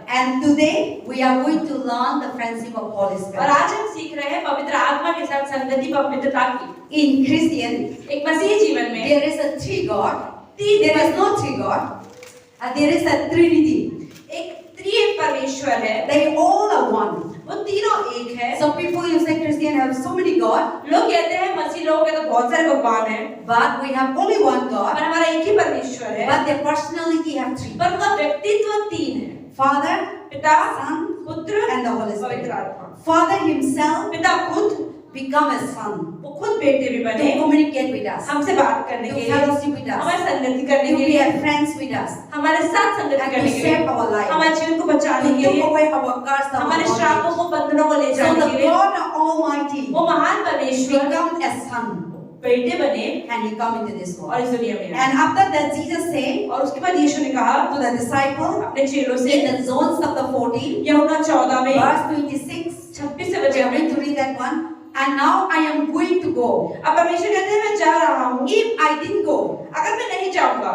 And today we are going to learn the friendship of Holy और Spirit. आज हम सीख रहे हैं पवित्र आत्मा के साथ संगति पवित्रता की। In Christian, एक मसीही जीवन में there is a three God. There is no three God. There is a Trinity. एक त्रिएक परमेश्वर है, They all are one. वो तीनों एक है। So people you say Christian have so many God, लोग कहते हैं मसीह लोगों के तो बहुत सारे भगवान हैं, but we have only one पर God. हमारा एक ही परमेश्वर है, But their personality have three: पर उनका व्यक्तित्व तीन है, Father, पिता, Son, पुत्र and the Holy पवित्र Spirit. आत्मा। Father himself पिता खुद become a son वो खुद बेटे भी to बने, communicate with us, हमसे बात करने to के लिए, fellowship with us, हमारे संगति करने to के be लिए, a friends with us, हमारे साथ संगति and करने to के लिए, save our life, हमारे जीवन को बचाने to के take लिए, away our curse, our हमारे श्रापों bondage. को बंधनों को ले So जाने के the लिए, God Almighty वो महान परमेश्वर become a son बेटे बने and he come into this और world. इस दुनिया में आए। And after that Jesus said और उसके बाद यीशु ने कहा to the disciple अपने चेलों से, in the John chapter 14 यूहन्ना 14 में verse 26, 26 से we बचे are going में, to read that one. And now I am going to go. अब परमेश्वर कहते हैं मैं जा रहा हूँ, If I didn't go, अगर मैं नहीं जाऊंगा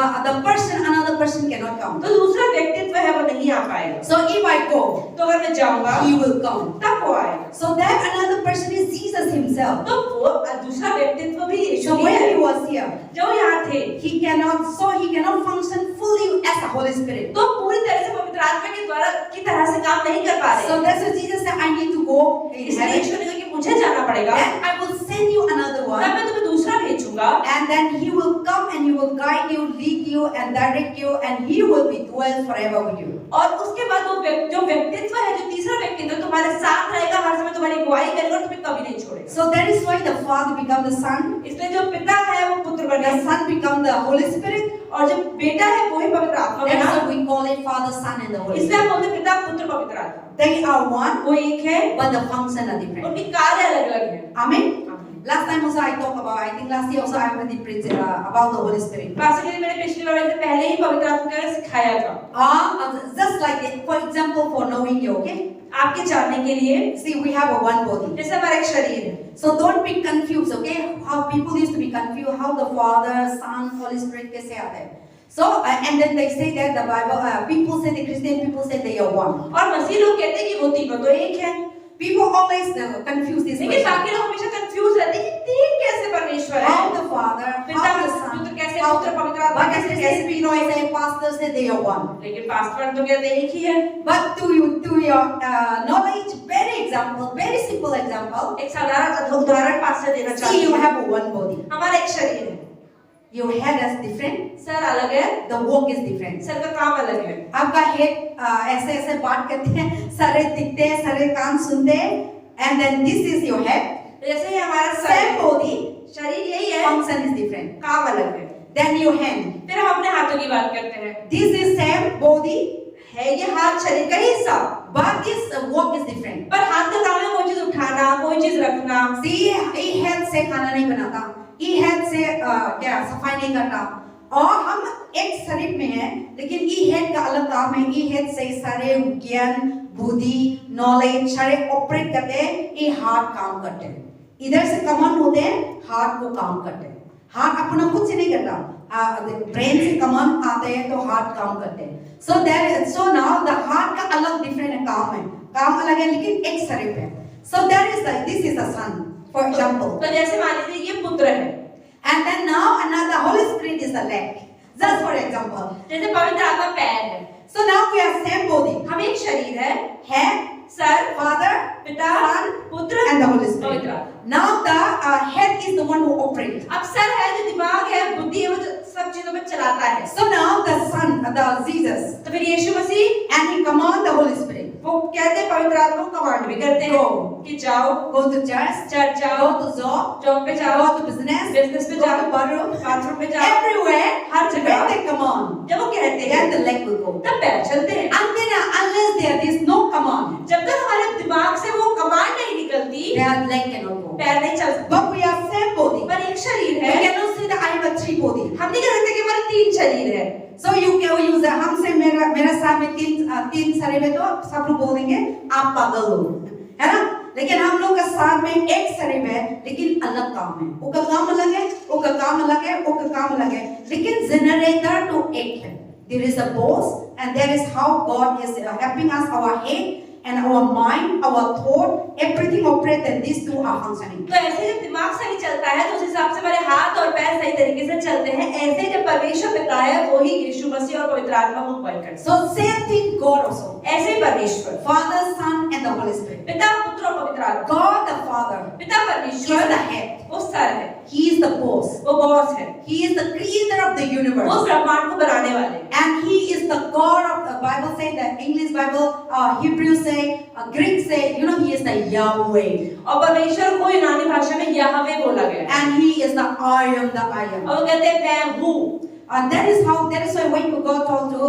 another person cannot come. तो दूसरा व्यक्तित्व है वो नहीं आ पाएगा, So if I go, तो अगर मैं जाऊंगा he will come. तब वो आएगा। So that another person is Jesus himself. तो वो दूसरा व्यक्तित्व भी यीशु So ही when है, he was here, जो यहाँ थे, he cannot function fully as the Holy Spirit. तो पूरी तरह से पवित्र आत्मा के द्वारा की तरह से काम नहीं कर पा रहे। So that's why Jesus said, I need to go in इसलिए heaven, यीशु ने कहा कि मुझे जाना पड़ेगा, and I will send you another तब one. मैं तुम्हें दूसरा भेजूंगा, And then he will come and he will guide you, lead you, and direct you, and he will be dwell forever with you. और उसके बाद वो जो व्यक्तित्व है, जो तीसरा व्यक्तित्व तुम्हारे साथ रहेगा, हर समय तुम्हारी अगुवाई करेगा और तुम्हें कभी नहीं छोड़ेगा। So that is why the Father become the Son, इसलिए जो पिता है वो पुत्र बने, the Son become the Holy Spirit. और जो बेटा है वो ही पवित्र आत्मा That's बना। why we call it Father, Son, and the Holy इसलिए हम Spirit. बोलते हैं पिता पुत्र पवित्र आत्मा, They are one, वो एक है, but the function are different. उनके कार्य अलग अलग हैं। Amen. Last time also I talked about, I think last year also I already preached about the Holy Spirit. Pastor के लिए मैंने पिछली बार से पहले ही पवित्र आत्मा के बारे में सिखाया था। Just like it, for example, for knowing you, okay? आपके जानने के लिए, See, we have a one body. जैसे हमारा एक शरीर है, So don't be confused, okay? How people used to be confused, how the Father, Son, Holy Spirit कैसे आते हैं? So and then they say that the Bible, people say the Christian people say they are one. और मसीह लोग कहते हैं कि वो तीनों तो एक है, People always confuse this लेकिन question. बाकी लोग हमेशा कंफ्यूज रहते हैं कि तीन कैसे परमेश्वर है, How the Father, पिता how the Son, पुत्र कैसे, how पुत्र पवित्र आत्मा but कैसे, Christian कैसे people तीनों एक say, pastors say they are one. लेकिन पास्टर तो कहते हैं एक ही है। But to your knowledge, very simple example. एक साधारण उदाहरण पास्टर देना चाहती See, you हूँ। have one body. हमारा एक शरीर है, Your head is different. Sir अलग है, The work is different. Sir का काम अलग है। आपका हेड ऐसे ऐसे बात करते हैं, सारे दिखते हैं, सारे कान सुनते हैं, and then this is your head. जैसे ही हमारा Same body, शरीर यही है, function is different. काम अलग है। Then your hand. फिर हम अपने हाथों की बात करते हैं, This is same body, है ये हाथ शरीर का हिस्सा, but this work is different. पर हाथ का काम है कोई चीज उठाना, कोई चीज रखना। See, ये head से खाना नहीं बनाता, ये head से क्या सफाई नहीं करता, और हम एक शरीर में हैं, लेकिन ये हेड का अलग काम है। ये हेड से सारे ज्ञान, बुद्धि, नॉलेज सारे ऑपरेट करते हैं, ये हार्ट काम करते हैं। इधर से कमांड होते हैं, हार्ट को काम करते हैं। हार्ट अपना खुद से नहीं करता, ब्रेन से कमांड आते हैं तो हार्ट काम करते हैं। So now the heart का अलग डिफरेंट काम है, काम अलग है लेकिन एक शरीर है। So this is the Son, for example. तो जैसे मान लीजिए ये पुत्र है, And then now another Holy Spirit is the leg. Just for example. जैसे पवित्र आत्मा पैर है। So now we are same body. हम एक शरीर है, Head, सर, Father, पिता, Son, पुत्र and the Holy Spirit. पवित्र आत्मा। Now the head is the one who operates. अब सर है जो दिमाग है, बुद्धि है, वो जो सब चीजों में चलाता है। So now the Son, the Jesus, तो फिर यीशु मसीह and he command the Holy Spirit. वो कहते हैं पवित्र आत्मा को कमांड भी करते हैं कि जाओ, Go to church, चर्च जाओ, go to job, जॉब पे जाओ, go to business, बिजनेस पे go जाओ, to bathroom, बाथरूम पे जाओ, everywhere. हर When जगह they command, जब वो कहते then हैं the leg will go. तब पैर चलते हैं। Unless there is no command, जब तक हमारे दिमाग से वो कमांड नहीं निकलती, their leg cannot go. पैर नहीं चल सकते। But we are same body. पर एक शरीर We है, cannot say that I have a three body. हम नहीं कह सकते कि हमारे तीन शरीर है। So you can use that. हमसे मेरा साथ में तीन शरीर है तो सब लोग बोलेंगे आप पागल हो, है ना? लेकिन हम लोग का साथ में एक शरीर है लेकिन अलग काम है। उसका काम अलग है, उसका काम अलग है, उसका काम अलग है। लेकिन जनरेटर तो एक है। there is a boss, and that is how God is helping us, our head and our mind, our thought, everything operates, and these two are functioning. तो ऐसे जब दिमाग सही चलता है तो उस हिसाब से हमारे हाथ और पैर सही तरीके से चलते हैं। ऐसे जब परमेश्वर पिता है वही यीशु मसीह और पवित्र आत्मा को अगुवाई करते हैं। So same thing God also. ऐसे ही परमेश्वर, Father, Son, and the Holy Spirit. पिता, पुत्र और पवित्र आत्मा। God the Father, पिता He परमेश्वर is the head. वो सर है, He is the boss. वो बॉस है, He is the creator of the वो universe. ब्रह्मांड को बनाने वाले हैं। And He is the God of the Bible say, the English Bible, Hebrew say, Greek say, He is the Yahweh. और परमेश्वर को यूनानी भाषा में याहवे बोला गया है। And He is the I am the I am. और वो कहते हैं मैं हूँ। And that is why when God told to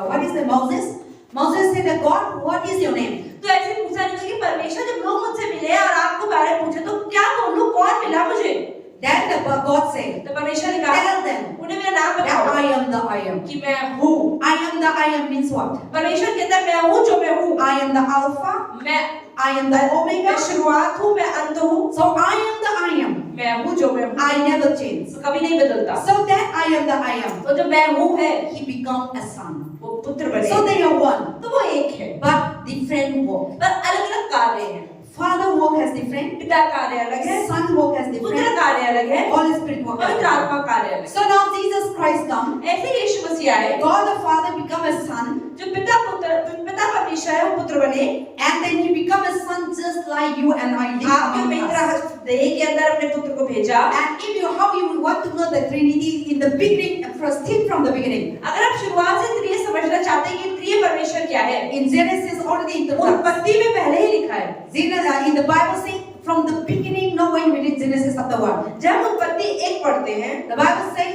what is the Moses? Moses said that God, what is your name? तो ऐसे पूछा नहीं कि परमेश्वर जब लोग मुझसे मिले और आपको बारे में पूछे तो क्या बोलूं, कौन मिला मुझे? Then God said, तो परमेश्वर ने कहा tell them उन्हें मेरा नाम that बताओ I am the I am. कि मैं हूँ। I am the I am means what? परमेश्वर कहता है मैं हूँ जो मैं हूँ। I am the Alpha. I am the Omega. मैं शुरुआत हूँ, मैं अंत हूँ। So I am the I am. मैं हूँ जो मैं हूँ। I never change. तो कभी नहीं बदलता। So that I am the I am. तो जो मैं हूँ है, He become a son. वो पुत्र बने। So they are one. तो वो एक है, But different work. पर अलग-अलग कार्य हैं। Father work has different. पिता कार्य अलग है, Son work has पुत्र different. कार्य अलग है, Holy Spirit work has पवित्र different. आत्मा कार्य अलग है। So now Jesus Christ come. ऐसे यीशु मसीह आए, God the Father become a son. जो पिता परमेश्वर है वो पुत्र बने, And then He become a son just like you and I live आपके among मित्र us. देह के अंदर अपने पुत्र को भेजा। And if you how you want to know the Trinity in the beginning, first thing from the beginning. अगर आप शुरुआत से त्रिय समझना चाहते हैं कि त्रिय परमेश्वर क्या है, In Genesis already introduced. उत्पत्ति में पहले ही लिखा है। In the Bible say from the beginning. No, when we read Genesis chapter 1, जब हम उत्पत्ति 1 पढ़ते हैं, the Bible say,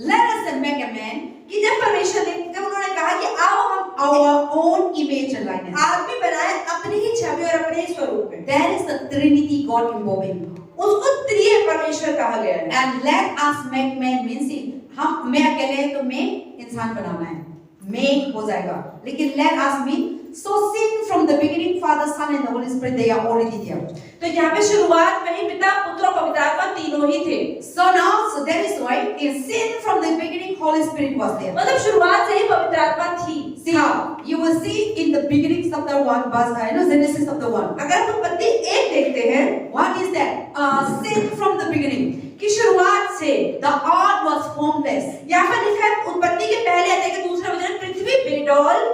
"Let us make a man." कि जब परमेश्वर ने जब उन्होंने कहा कि आओ हम Our own image and likeness. आदमी बनाए अपनी ही छवि और अपने ही स्वरूप में, There is the Trinity God involving. उसको त्रिय परमेश्वर कहा गया है। And let us make man means हम मैं अकेले हैं तो मैं इंसान बनाना है, मैं हो जाएगा। लेकिन let us mean so sin from the beginning, Father, Son, and the Holy Spirit they are already there. तो यहाँ पे शुरुआत में ही पिता, पुत्र और पवित्र आत्मा तीनों ही थे। So now, so that is why in sin from the beginning, Holy Spirit was there. मतलब शुरुआत से ही पवित्र आत्मा थी। See, you will see in the beginning chapter 1, verse Genesis chapter 1. अगर हम उत्पत्ति 1 देखते हैं, What is that? Sin from the beginning. कि शुरुआत से The earth was formless. यहाँ पर लिखा है उत्पत्ति के पहले अध्याय के दूसरा वचन, पृथ्वी बेडौल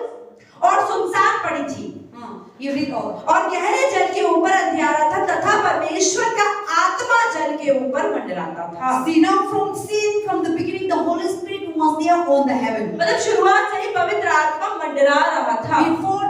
और सुनसान पड़ी थी। You read all. और गहरे जल के ऊपर अंधियारा था तथा परमेश्वर का आत्मा जल के ऊपर मंडराता था। See now from sin from the beginning, the Holy Spirit was there on the heaven. मतलब शुरुआत से ही पवित्र आत्मा मंडरा रहा था। Before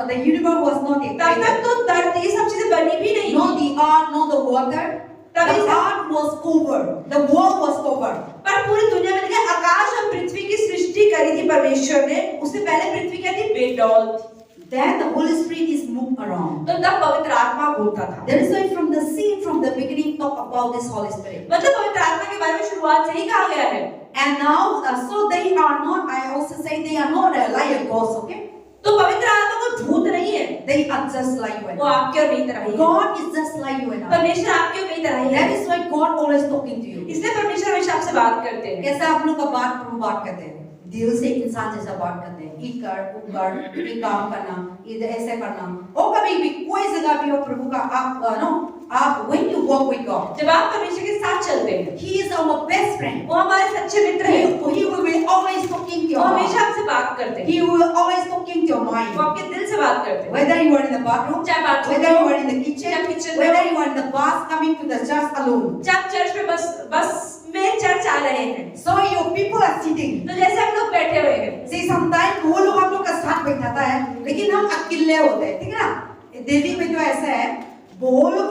the universe was not तब तक created. तो धरती सब चीजें बनी भी नहीं No थी। the earth, no the water. The earth was covered. The world was covered. पर पूरी दुनिया में देखिए आकाश और पृथ्वी की सृष्टि करी थी परमेश्वर ने। उससे पहले पृथ्वी क्या थी? बेडौल थी। Then the Holy Spirit is moved around. तो तब पवित्र आत्मा घूमता था। That is why from the sin from the beginning talk about this Holy Spirit. मतलब पवित्र आत्मा के बारे में शुरुआत से ही कहा गया है। And now so they are not. I also say they are not like a ghost. Okay. तो पवित्र आत्मा को भूत नहीं है, They are just like you and वो I. आपके और मेरी तरह ही है। God is just like you and I. परमेश्वर आपके और मेरी तरह ही है। That is why God always talking to you. इसलिए परमेश्वर हमेशा आपसे बात करते हैं। कैसा आप लोग का बात प्रभु बात करते हैं, दिल से इंसान जैसा बात करते हैं। ये कर, वो कर, ये काम करना, ये ऐसे करना। और कभी भी कोई जगह भी हो प्रभु का आप when you walk with God, जब आप परमेश्वर के साथ चलते हैं, He is our best friend. वो हमारे सच्चे मित्र हैं। He will be always talking to वो your heart. हमेशा आपसे बात करते हैं। He will always talking to your वो mind. आपके दिल से बात करते हैं। Whether you are in the bathroom, चाहे बाथरूम whether में you हो, are in the चाहे kitchen, किचन में whether हो, you are in the bus coming to the church alone. चाहे आप चर्च में बस में चर्च आ रहे हैं, So your people are sitting. तो जैसे हम लोग बैठे हुए हैं, See sometimes वो लोग हम लोग का साथ बैठाता है, लेकिन हम अकेले होते हैं, ठीक है ना? दिल्ली में तो ऐसा है, वो लोग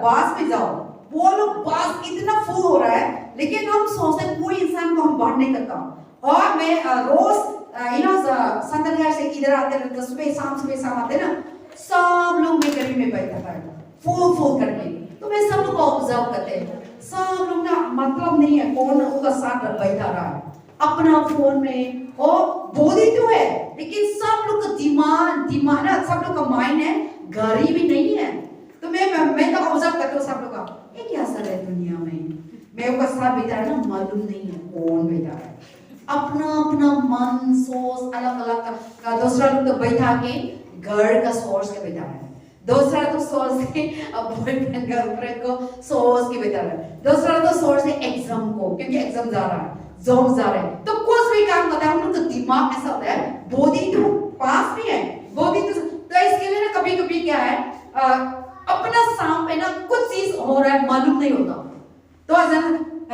बस में जाओ, वो लोग बस इतना फुल हो रहा है, लेकिन हम सोचते हैं कोई इंसान को हम बाहर नहीं करता। और मैं रोज संदर्भ से इधर आते रहते, सुबह शाम आते ना, सब लोग में गर्मी में बैठा है, फुल करके। तो मैं सब लोग को ऑब्जर्व करते हैं, सब लोग ना मतलब नहीं है कौन उनका साथ बैठा रहा है अपना फोन में, और बोली तो है लेकिन सब लोग का दिमाग ना, सब लोग का माइंड है, घड़ी भी नहीं है। तो मैं तो ऑब्जर्व करता हूँ सब लोग का, ये क्या असर है दुनिया में, मैं उनका साथ बैठा है ना, मालूम नहीं है कौन बैठा है। अपना अपना मन सोच अलग अलग का दूसरा लोग तो बैठा के घर का सोच के बैठा है, दूसरा तो सोच के बॉयफ्रेंड गर्लफ्रेंड को सोच के बैठा है, दूसरा तो सोच के एग्जाम को, क्योंकि एग्जाम जा रहा है, जॉब जा रहा है, तो कुछ भी काम करता है हम लोग का दिमाग ऐसा होता है, बॉडी तो पास भी है, बॉडी तो इसके लिए ना कभी कभी क्या है अपना सामने ना कुछ चीज हो रहा है मालूम नहीं होता, तो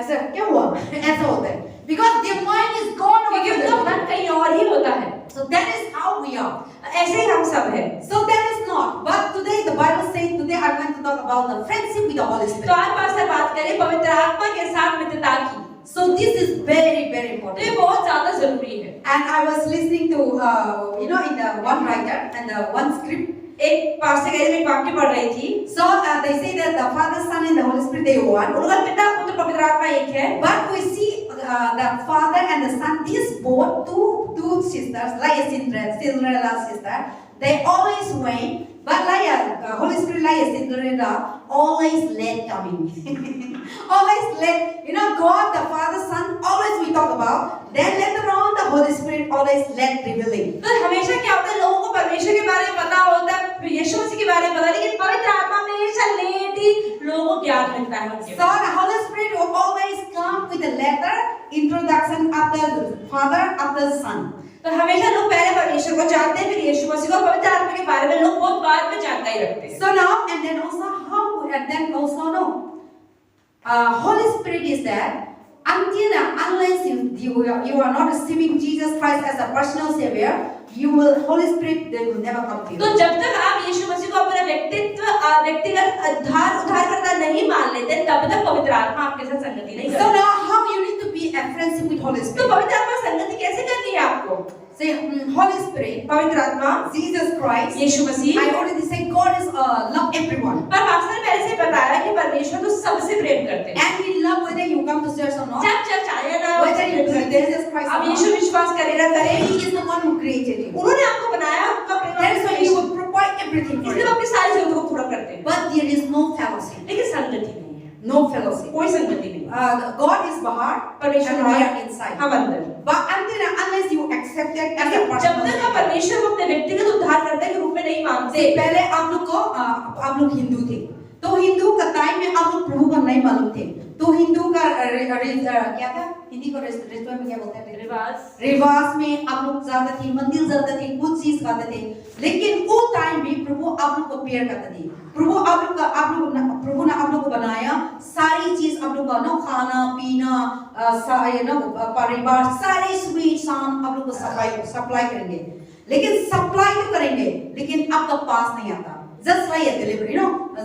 ऐसा क्या हुआ ऐसा होता है, because their mind is gone क्योंकि उनका मन कहीं और ही होता है। So that is how we are. ऐसे ही हम सब हैं। So that is not. But today the Bible says today I'm going to talk about the friendship with the Holy Spirit. तो आज पास्टर बात करें पवित्र आत्मा के साथ मित्रता की। So this is very very तो important. ये बहुत ज्यादा जरूरी है। And I was listening to in the one writer and the one script. एक पास्टर कह रहे एक वाक्य पढ़ रही थी। So they say that the Father, Son and the Holy Spirit they are one. उनका पिता पुत्र पवित्र आत्मा एक है। But we see the Father and the Son, these both two sisters, like a Cinderella sister, they always went, but like a Holy Spirit, like a Cinderella, always late coming. Always late. God, the Father, Son, always we talk about. Then later on, the Holy Spirit always late revealing. तो हमेशा क्या होता है लोगों को परमेश्वर के बारे में पता होता है, यीशु मसीह के बारे में पता, लेकिन पवित्र आत्मा में हमेशा लेट ही लोगों को ज्ञान मिलता है उनके। So the Holy Spirit will always come with a letter introduction after the Father, after the Son. तो हमेशा लोग पहले परमेश्वर को जानते हैं, फिर यीशु मसीह को, पवित्र आत्मा के बारे में लोग बहुत बाद में जानकारी रखते हैं। So now and then also no. Holy Spirit is there unless you are not receiving Jesus Christ as a personal Savior. Holy Spirit they will never come to you. तो जब तक आप यीशु मसीह को अपना व्यक्तिगत उद्धारकर्ता नहीं मान लेते, तब तक पवित्र आत्मा आपके साथ संगति नहीं So करती। now how you need to be a friendship with Holy तो Spirit? पवित्र आत्मा संगति कैसे करनी है आपको? Say Holy Spirit, पवित्र आत्मा, Jesus Christ. यीशु मसीह। I already said God is love everyone. पर पास्टर ने पहले से बताया कि परमेश्वर तो सबसे प्रेम करते हैं। And we love whether you come to church or not. जब चर्च आए ना, Whether you believe Jesus Christ or अब not. यीशु विश्वास करे ना करे, He is the one who created you. उन्होंने आपको बनाया, आपका प्रेम That is why He आपको will provide everything for इसलिए you. वो आपकी सारी जरूरतों को पूरा करते हैं। But there is no fellowship. लेकिन संगति नहीं है, No fellowship. कोई संगति नहीं। God is Bahar, परमेश्वर and we बाहर, are inside. हम अंदर। But unless you accept it as a जब personal तक आप परमेश्वर को अपने व्यक्तिगत उद्धारकर्ता के रूप में नहीं मानते, पहले आप लोग हिंदू थे, तो हिंदू का टाइम में आप लोग प्रभु का नहीं मालूम थे, तो हिंदू का क्या था, हिंदी को रिचुअल में क्या बोलते हैं, रिवाज में आप लोग जाते थे, मंदिर जाते थे, कुछ चीज खाते थे, लेकिन वो टाइम में प्रभु आप लोग को प्यार करते थे, प्रभु ने आप लोग को बनाया, सारी चीज आप लोग का ना खाना पीना परिवार सारे स्वीट शाम आप लोग को सप्लाई करेंगे, लेकिन सप्लाई तो करेंगे लेकिन आपका पास नहीं आता। Just like a delivery,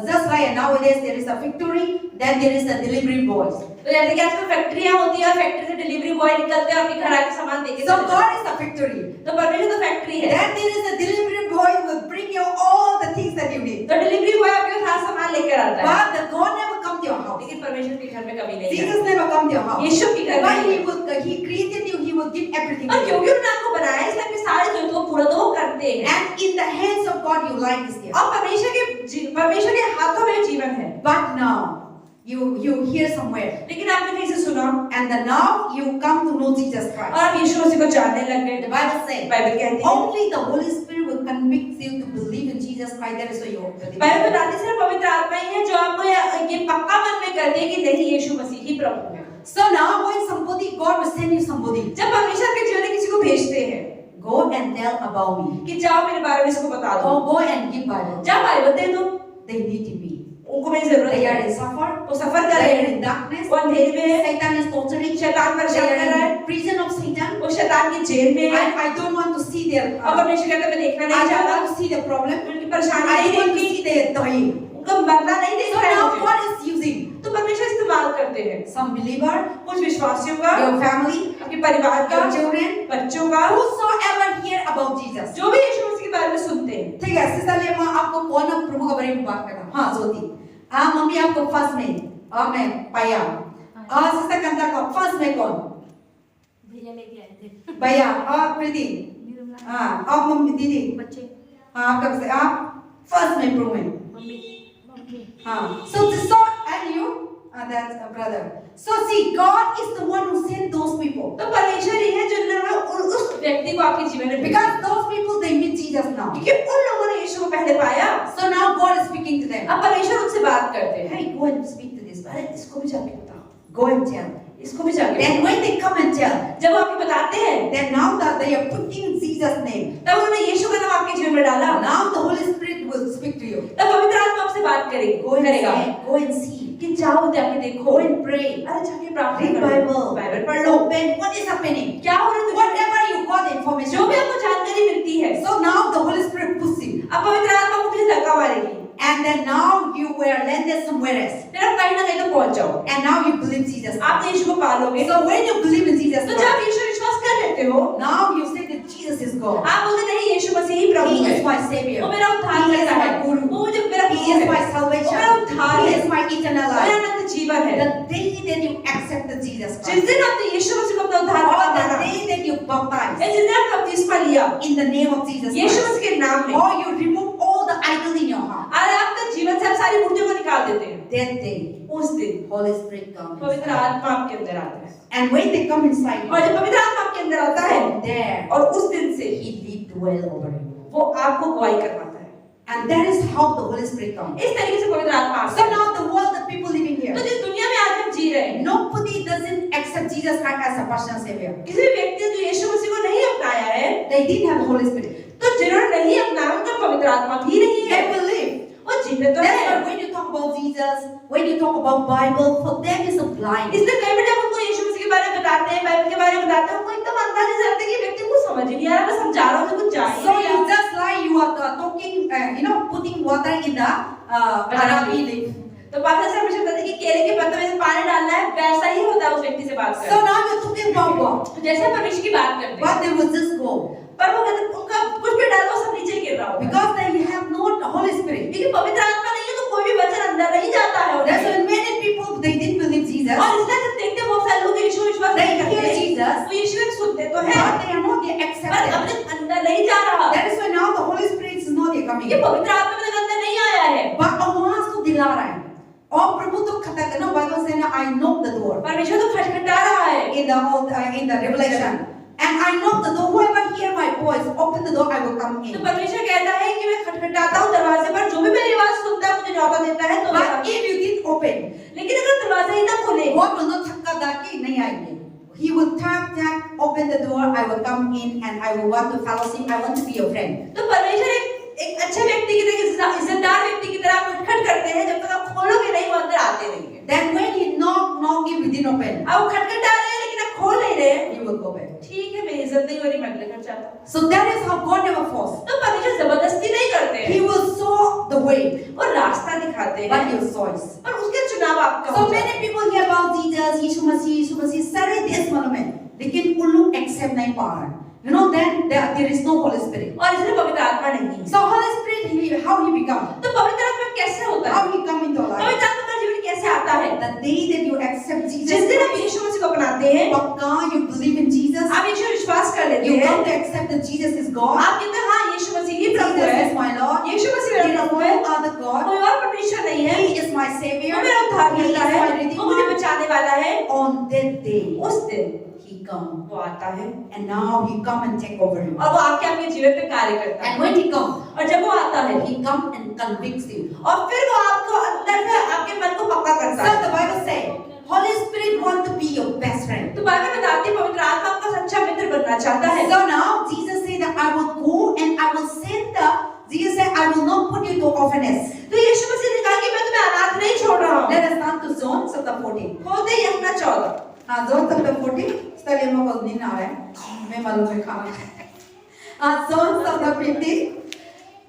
just like nowadays there is a factory, then there is a delivery boys. तो जैसे कि आजकल फैक्ट्रियां होती है, फैक्ट्री से डिलीवरी बॉय निकलते हैं, आपके घर आके सामान देके। So God is a factory. तो परमेश्वर तो फैक्ट्री है। Then there is a delivery boy who will bring you all the things that you need. तो डिलीवरी बॉय आपके साथ सामान लेकर आता है। But the God never come to your house. लेकिन परमेश्वर के घर में कभी नहीं आता। Jesus never come to your house. यीशु के घर में। But He created you. He will give everything. और क्योंकि उन्होंने आपको बनाया, इसलिए अपनी सारी जरूरतों को पूरा तो वो करते हैं। And in the hands of God, your life is there. और परमेश्वर के हाथों में जीवन है। But now you hear somewhere, लेकिन आपने कहीं से सुना, and then now you come to know Jesus Christ. और आप यीशु मसीह को जानने लग गए। The Bible says, बाइबल कहती है, only the Holy Spirit will convict you to believe in Jesus Christ. That is why you believe. Bible बताती है सिर्फ पवित्र आत्मा ही है जो आपको ये पक्का मन में करते हैं कि नहीं, यीशु मसीह ही प्रभु है। So now when somebody, God will send you somebody, जब परमेश्वर के जीवन में किसी को भेजते हैं go and tell about me. कि जाओ मेरे बारे में इसको बता दो, Or go and give Bible. जाओ बाइबल दे दो, They need to be. उनको मेरी जरूरत They are है। in suffer. वो सफर कर They रहे are हैं, in darkness. वो अंधेरे में है, Satan is torturing. शैतान They परेशान कर रहा are है, in prison of Satan. वो शैतान की जेल में है। I don't want to see their. और परमेश्वर कहता है मैं देखना I नहीं don't चाहता, want to see their problem. उनकी परेशानी I नहीं want to देखनी, see their dying. उनका मरना नहीं So देखना है now मुझे। God is using तो परमेश्वर इस्तेमाल करते हैं some believer, कुछ विश्वासियों का, your family, आपके परिवार का, your children, बच्चों का, whosoever hear about Jesus. जो भी यीशु मसीह के बारे में सुनते हैं। ठीक है, इसलिए मैं आपको कौन प्रभु के बारे में बात कर रहा हूँ। हाँ ज्योति, हाँ मम्मी आपको फर्स्ट में और मैं पाया, और सिस्टर कंता को फर्स्ट में कौन? भैया लेके आए थे भैया और प्रीति, हाँ और मम्मी दीदी, बच्चे, हाँ आपका बच्चे, आप फर्स्ट में प्रभु में, मम्मी, हाँ। So and you That's a brother. So see, God is the one who sent those people. तो परमेश्वर ही है जिन्होंने उस व्यक्ति को आपके जीवन में भेजा। Because those people, they meet Jesus now. क्योंकि उन लोगों ने यीशु को पहले पाया। So now God is speaking to them. अब परमेश्वर उनसे बात करते हैं। Hey, go and speak to this. अरे इसको भी जाके बताओ, Go and tell. इसको भी जाके Then when they come and tell, जब वो आपको बताते हैं, then now that they are putting Jesus' name, तब उन्होंने यीशु का नाम आपके जीवन में डाला। now the Holy Spirit will speak to you. तब पवित्र आत्मा आपसे बात करेगी, Go and करेगा say, go and see, कि जाओ जाके देखो, go and pray, अरे जाके प्रार्थना read करो, Bible, बाइबल पढ़ लो, open what is happening, क्या हो रहा है, whatever you got जो information. भी आपको जानकारी मिलती है। So now the Holy Spirit puts you, अब पवित्र आत्मा को भी धक्का मारेगी, and then now you were landed somewhere else, फिर आप कहीं ना कहीं तो पहुंच जाओ, and now you believe Jesus. आप यीशु को पालोगे। So when you believe in Jesus, तो जब यीशु विश्वास कर लेते हो, now you say that Jesus is God. आप बोलते नहीं यीशु मसीह ही प्रभु He है, is my Savior. वो मेरा उद्धार He is करता my है, Guru. वो मुझे मेरा He गुरु is है, my वो salvation. मेरा उद्धार He है, is my eternal मेरा life. अनंत जीवन है। The day that you accepted Jesus जिस Christ, दिन आपने यीशु मसीह को अपना उद्धार or माना, the day that you baptized जिस दिन आपने बपतिस्मा लिया in the name of Jesus Yeshu Christ, मसीह के नाम में, or you remove all the idol in your heart, और आपके जीवन से आप सारी मूर्तियों को निकाल देते हैं, that day उस दिन Holy Spirit comes. पवित्र आत्मा आपके अंदर आता है, And when they come inside और you, जब पवित्र आत्मा आपके अंदर आता है, from there और उस दिन से He live dwell over you. वो आपको गवाही करवाता है। And that is how the Holy Spirit comes. इस तरीके से पवित्र आत्मा आता So है। now the world, the people living तो here, जिस दुनिया में आज हम जी रहे हैं, nobody doesn't accept Jesus Christ as a personal Savior. किसी भी व्यक्ति ने जो यीशु मसीह को नहीं अपनाया है, They didn't have the Holy Spirit. तो जिन्होंने नहीं अपनाया उनका पवित्र आत्मा भी नहीं है, They believe. वो जीवित तो That's है। why when you talk about Jesus, when you talk about Bible, for them is a blind. इसलिए कई बार जब उनको यीशु मसीह के बारे में बताते हैं, बाइबल के बारे में बताते हैं, उनको एकदम अंदाजा नहीं लगता कि व्यक्ति को समझ ही नहीं आ रहा, मैं समझा रहा हूँ तो कुछ जाए So नहीं आ it's just like you are talking, putting water in the Arabi leaf. तो पास्टर से हमेशा कहते हैं कि केले के पत्ते में पानी डालना है, वैसा ही होता है उस व्यक्ति से बात So करना। now you're talking about God, जैसे परमेश्वर की बात करते हैं, but they will just go पर वो कहते हैं उनका कुछ भी डालो सब नीचे गिर रहा होगा, because they have not the Holy Spirit. क्योंकि पवित्र आत्मा नहीं है तो कोई भी वचन अंदर नहीं जाता है That's उन्हें। why many people they didn't believe Jesus, और इसलिए जब देखते हैं बहुत सारे लोग यीशु विश्वास they नहीं hear करते, Jesus, वो यीशु को सुनते तो हैं, but they are not yet पर accepted. अपने अंदर नहीं जा रहा, That is why now the Holy Spirit is not yet coming. ये पवित्र आत्मा मेरे अंदर नहीं आया है। But आवाज तो दिला रहा है। और प्रभु तो खटखटा ना, Bible says I knock the door परमेश्वर तो खटखटा रहा है in the Revelation, and I knock the door. Whoever hear my voice, open the door, I will come तो in. परमेश्वर कहता है कि मैं खटखटाता हूँ दरवाजे पर, जो भी मेरी आवाज सुनता है मुझे न्योता देता है तो But if you didn't open, लेकिन अगर दरवाजा ही ना खोले, God will not धक्का दाके नहीं आएंगे. He will tap, open the door, I will come in and I will want to fellowship, I want to be your friend. तो परमेश्वर एक अच्छे व्यक्ति की तरह, इज्जतदार व्यक्ति की तरह खटखट करते हैं, जब तक आप खोलोगे नहीं वो अंदर आते रहेंगे। Then when he knock, if you didn't open, अब वो खटखटा रहे हैं लेकिन आप खोल नहीं रहे, he will go back. ठीक है मेरी इज्जत नहीं हो रही, मैं अगले घर जाता हूँ। So that is how God never force. तो परमेश्वर जबरदस्ती नहीं करते He हैं, will show the way, वो रास्ता दिखाते हैं, but your choice. पर उसके चुनाव आपका So होता है। many people hear about Jesus, यीशु मसीह सारे देश मालूम है, लेकिन उन लोग accept नहीं पा रहे हैं. You know, then there is no Holy Spirit. और इसलिए पवित्र आत्मा नहीं है। So Holy Spirit, how he become? तो पवित्र आत्मा कैसे होता है? How he come into our life? पवित्र आत्मा हमारे जीवन में कैसे आता है? The day that you accept जिस Jesus, दिन आप यीशु मसीह को अपनाते हैं, पक्का you believe in Jesus, आप यीशु विश्वास कर लेते you हैं, come to accept that Jesus is God, आप कहते हैं हाँ यीशु मसीह ही प्रभु Jesus है, is my Lord, Yeshu Masih there मेरा is प्रभु है, no other God, कोई और परमेश्वर नहीं है, He is my Savior, वो मेरा उद्धार He is करता है, my वो मुझे Redeemer. बचाने वाला है। On that day, उस दिन He come, वो आता है and now He come and take over you. और वो आके आपके जीवन पे कार्य करता है, And when He come, और जब वो आता है He come and convicts you. और फिर वो आपको अंदर से आपके मन को पक्का करता So है। the Bible say, Holy Spirit want to be your best friend. तो बाइबल बताती है पवित्र आत्मा आपका सच्चा मित्र बनना चाहता है। So now Jesus said that I will go and I will send Jesus said I will not put you to orphanage. तो यीशु मसीह ने कहा कि मैं तुम्हें अनाथ नहीं छोड़ रहा हूँ। Let us turn to John chapter 14. खोलते ही अपना 14। हाँ, John chapter 14. इसलिए मेरे को नींद आ रहा है, मैं मालूम है खाना। John chapter 15.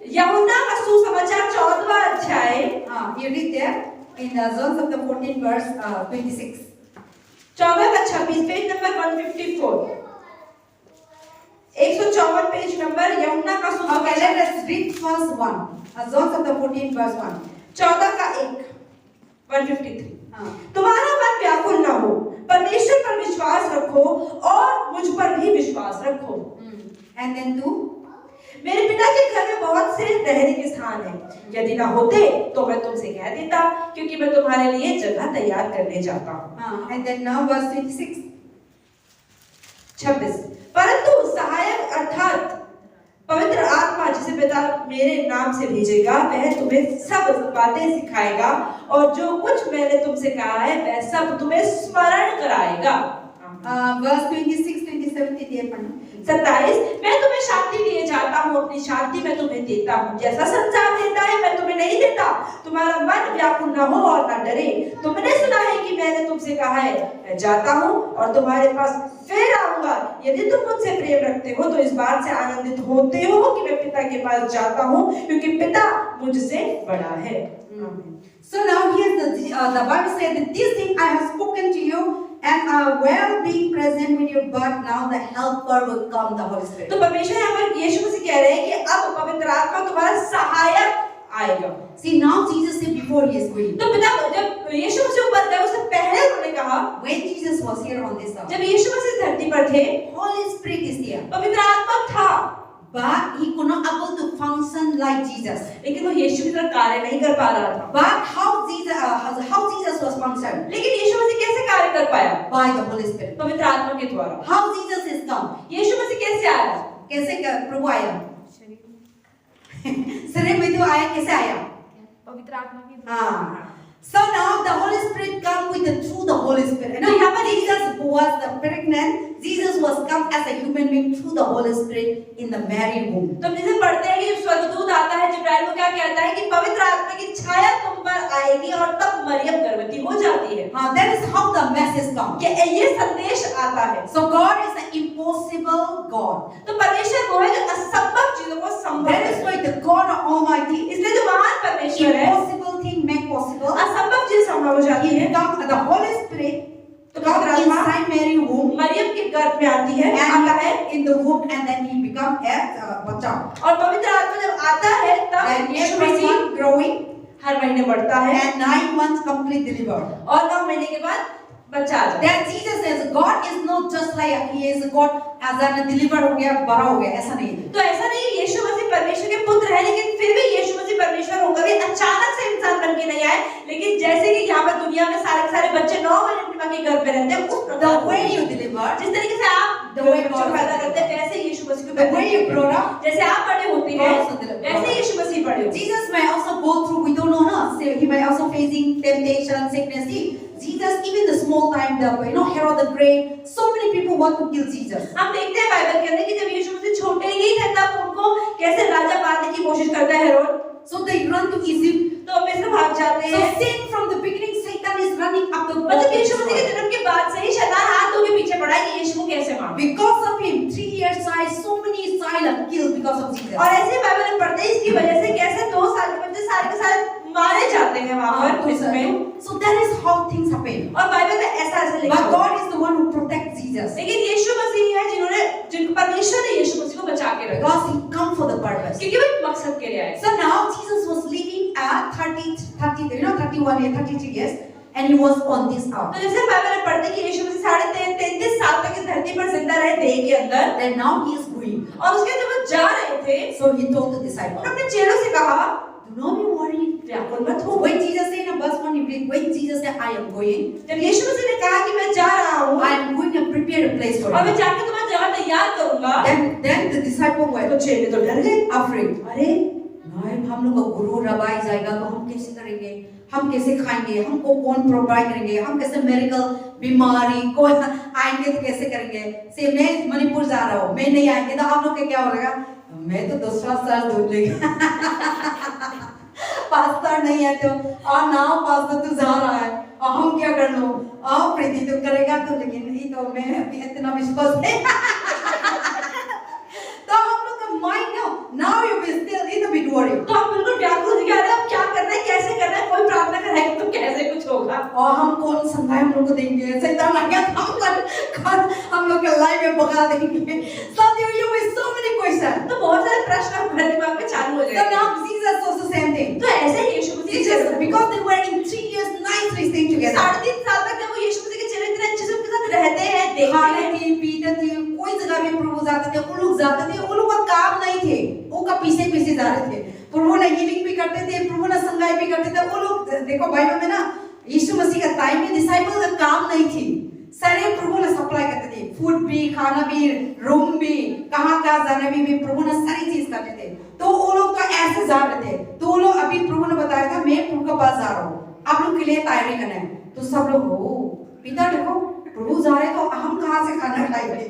यूहन्ना का सुसमाचार 14वां अध्याय, हाँ, you read there in John chapter 14 verse 26. 14 का 26 पेज नंबर 154, 154 पेज नंबर यूहन्ना का Okay, सुसमाचार let us read first one. John chapter 14 verse 1. 14 का 153। हाँ. तुम्हारा मन व्याकुल न हो, परमेश्वर पर विश्वास रखो और मुझ पर भी विश्वास रखो। And then 2. मेरे पिता के घर में बहुत से ठहरे के स्थान हैं, यदि ना होते तो मैं तुमसे कह देता, क्योंकि मैं तुम्हारे लिए जगह तैयार करने जाता हूँ। And then now verse 26. 26 परंतु सहायक अर्थात पवित्र आत्मा जिसे पिता मेरे नाम से भेजेगा, वह तुम्हें सब बातें सिखाएगा और जो कुछ मैंने तुमसे कहा है वह सब तुम्हें स्मरण कराएगा। Verse 26, 27 दिए पढ़ना। 27 मैं तुम्हें शांति दिए जाता हूँ, अपनी शांति मैं तुम्हें देता हूँ, जैसा संसार देता है मैं तुम्हें नहीं देता। तुम्हारा मन व्याकुल न हो और न डरे। तुमने सुना है कि मैंने तुमसे कहा है, मैं जाता हूँ और तुम्हारे पास फिर आऊंगा। यदि तुम मुझसे प्रेम रखते हो तो इस बात से आनंदित होते हो कि मैं पिता के पास जाता हूँ, क्योंकि पिता मुझसे बड़ा है। So now here's the Bible said that this thing I have spoken to you and I will be present with you, but now the helper will come, the Holy Spirit. तो परमेश्वर यहाँ पर यीशु मसीह कह रहे हैं कि अब पवित्र आत्मा तुम्हारा सहायक आएगा। See, now Jesus said before he is going. तो पिता जब यीशु मसीह ऊपर गए उससे पहले उन्होंने कहा, When Jesus was here on this earth, जब यीशु मसीह धरती पर थे, Holy Spirit is there, पवित्र आत्मा था, but he could not able to function like Jesus. लेकिन वो यीशु की तरह कार्य नहीं कर पा रहा था। But how Jesus was functioned? लेकिन यीशु मसीह कैसे कार्य कर पाया? By the Holy Spirit. पवित्र आत्मा के द्वारा। How Jesus is come? यीशु मसीह कैसे आया? कैसे प्रभु आया? शरीर में तो आया, कैसे आया? पवित्र आत्मा की हाँ. So now the Holy Spirit come through the Holy Spirit. Now यहाँ पर Jesus was the pregnant. Jesus was come as a human being through the Holy Spirit in the Mary womb. तो हम जैसे पढ़ते हैं कि स्वर्गदूत आता है, जिब्राइल को क्या कहता है कि पवित्र आत्मा की छाया तुम पर आएगी और तब मरियम गर्भवती हो जाती है। हाँ, that is how the message come. कि ये संदेश आता है। So God is the impossible God. तो परमेश्वर वो है जो असंभव चीजों को संभव That is why the God Almighty, इसलिए जो महान परमेश्वर है, impossible thing make possible. असंभव चीज संभव हो जाती He है। become the Holy Spirit. तो Come पवित्र आत्मा inside Mary womb. मरियम के गर्भ में आती है, आता है, And in the womb, and then he become a बच्चा. और पवित्र आत्मा जब आता है तब And Yeshu every Masih month growing, हर महीने बढ़ता है and 9 months complete delivered. और 9 महीने के बाद बच्चा आ जाता है। That Jesus says God is not just like he is God as a deliver हो गया, बड़ा हो गया, ऐसा नहीं है. तो ऐसा नहीं, यीशु मसीह परमेश्वर के पुत्र है, लेकिन फिर भी यीशु मसीह परमेश्वर होकर भी अचानक से इंसान बन के नहीं आए। लेकिन जैसे कि यहाँ पर दुनिया में सारे के सारे बच्चे 9 महीने के गर्भ में रहते हैं, उस The प्रकार way you deliver, जिस तरीके से आप The way बच्चों को God पैदा करते हैं, वैसे यीशु मसीह को the पैदा way you करते grow हैं। up, जैसे आप बड़े होते हैं, God also deliver. वैसे यीशु मसीह बड़े होते हैं। Jesus may also go through, we don't know, no? So he may also facing temptation, sickness. See, Jesus, even the small time, Herod the Great, so many people want to kill Jesus. हम देखते हैं Bible के अंदर कि जब यीशु मसीह छोटे ही थे तब उनको कैसे राजा बनाने की कोशिश करता है Herod. So they run to Egypt. तो मिस्र भाग जाते So हैं। sin from the beginning, Satan is running after God. मतलब यीशु मसीह के जन्म के बाद से ही शैतान हाथ धो के पीछे पड़ा है कि यीशु को कैसे मारो। Because of him, 3 years child, so many child are killed because of Jesus. और ऐसे बाइबल में पढ़ते हैं इसकी वजह से कैसे 2 साल के बच्चे सारे के सारे मारे जाते हैं वहां पर मिस्र में। So that is how things happen. और बाइबल में ऐसा लिखा But है। God is the one who protects Jesus. लेकिन यीशु मसीह है जिनको परमेश्वर ने यीशु मसीह को बचा के रखा, Because he come for the purpose. क्योंकि वो एक मकसद के लिए आए। So now Jesus was living at 31 years, 33 years, and he was on this earth. तो जैसे बाइबल में पढ़ते हैं कि यीशु मसीह 33 साल तक इस धरती पर जिंदा रहे देह के अंदर, And now he is going. और उसके जब वो जा रहे थे, So he told the disciples, उन्होंने अपने चेलों से कहा, do not be worried. व्याकुल मत हो। When Jesus said in verse 1, when Jesus said, I am going, जब यीशु मसीह ने कहा कि मैं जा रहा हूँ I am going to prepare a place for और मैं you. जाके तुम्हारी जगह तैयार करूंगा, Then the disciples were तो चेले तो डर गए। afraid. अरे नहीं, हम लोग का गुरु रबाई जाएगा तो हम कैसे करेंगे, हम कैसे खाएंगे, हमको कौन प्रोवाइड करेंगे, हम कैसे मेडिकल बीमारी को आएंगे तो कैसे करेंगे। से मैं मणिपुर जा रहा हूँ, मैं नहीं आएंगे तो आप लोग के क्या होगा, मैं तो दूसरा साल ढूंढ लेगा। पास्ता नहीं है तो और ना पास्ता तू जा रहा है और हम क्या कर लो, और प्रीति तो करेगा तो, लेकिन नहीं तो मैं अभी इतना विश्वास नहीं। तो हम लोग का mind now you will still little bit worried. तो हम बिल्कुल व्याकुल हो गए, अब क्या करना है, कैसे करना है, कोई प्रार्थना कराएगा तो कैसे कुछ होगा। और हम कौन संभाए हम लोग को देंगे, शैतान आ गया हम लोग के लाइफ में भगा देंगे। So you with so many questions. तो बहुत सारे प्रश्न हमारे दिमाग में चालू हो So जाएंगे। now Jesus also same thing. तो ऐसे ही यीशु मसीह Jesus, because they were in 3 years nicely staying together. 3.5 साल तक जब वो यीशु मसीह के चेले इतने अच्छे से उनके साथ रहते हैं, देखते खाते हैं, थे, पीते थे, कोई जगह भी प्रभु जाते थे, वो लोग जाते थे, वो लोग का काम नहीं थे, वो का पीछे पीछे पीछे जा रहे थे। प्रभु ने हीलिंग भी करते थे, प्रभु ने संगाई भी करते थे। वो लोग देखो बाइबल में ना, यीशु मसीह का टाइम में डिसाइपल का काम नहीं थी, सारे प्रभु ने सप्लाई करते थे, फूड भी, खाना भी, रूम भी, कहाँ जाने भी प्रभु ने सारी चीज करते थे। तो वो लोग तो ऐसे जा रहे थे, तो वो लोग अभी प्रभु ने बताया था मैं प्रभु के पास जा रहा हूँ, आप लोग के लिए तैयारी करना है। तो सब लोग हो पिता देखो प्रभु जा रहे तो हम कहाँ से खाना खाएंगे,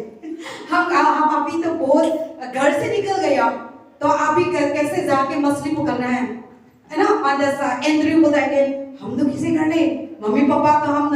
हम अभी तो बहुत घर से निकल गया, तो अभी कैसे जाके मछली पकड़ना है ना। और एंड्रयू बोलता है हम तो किसी घर नहीं, मम्मी पापा तो हम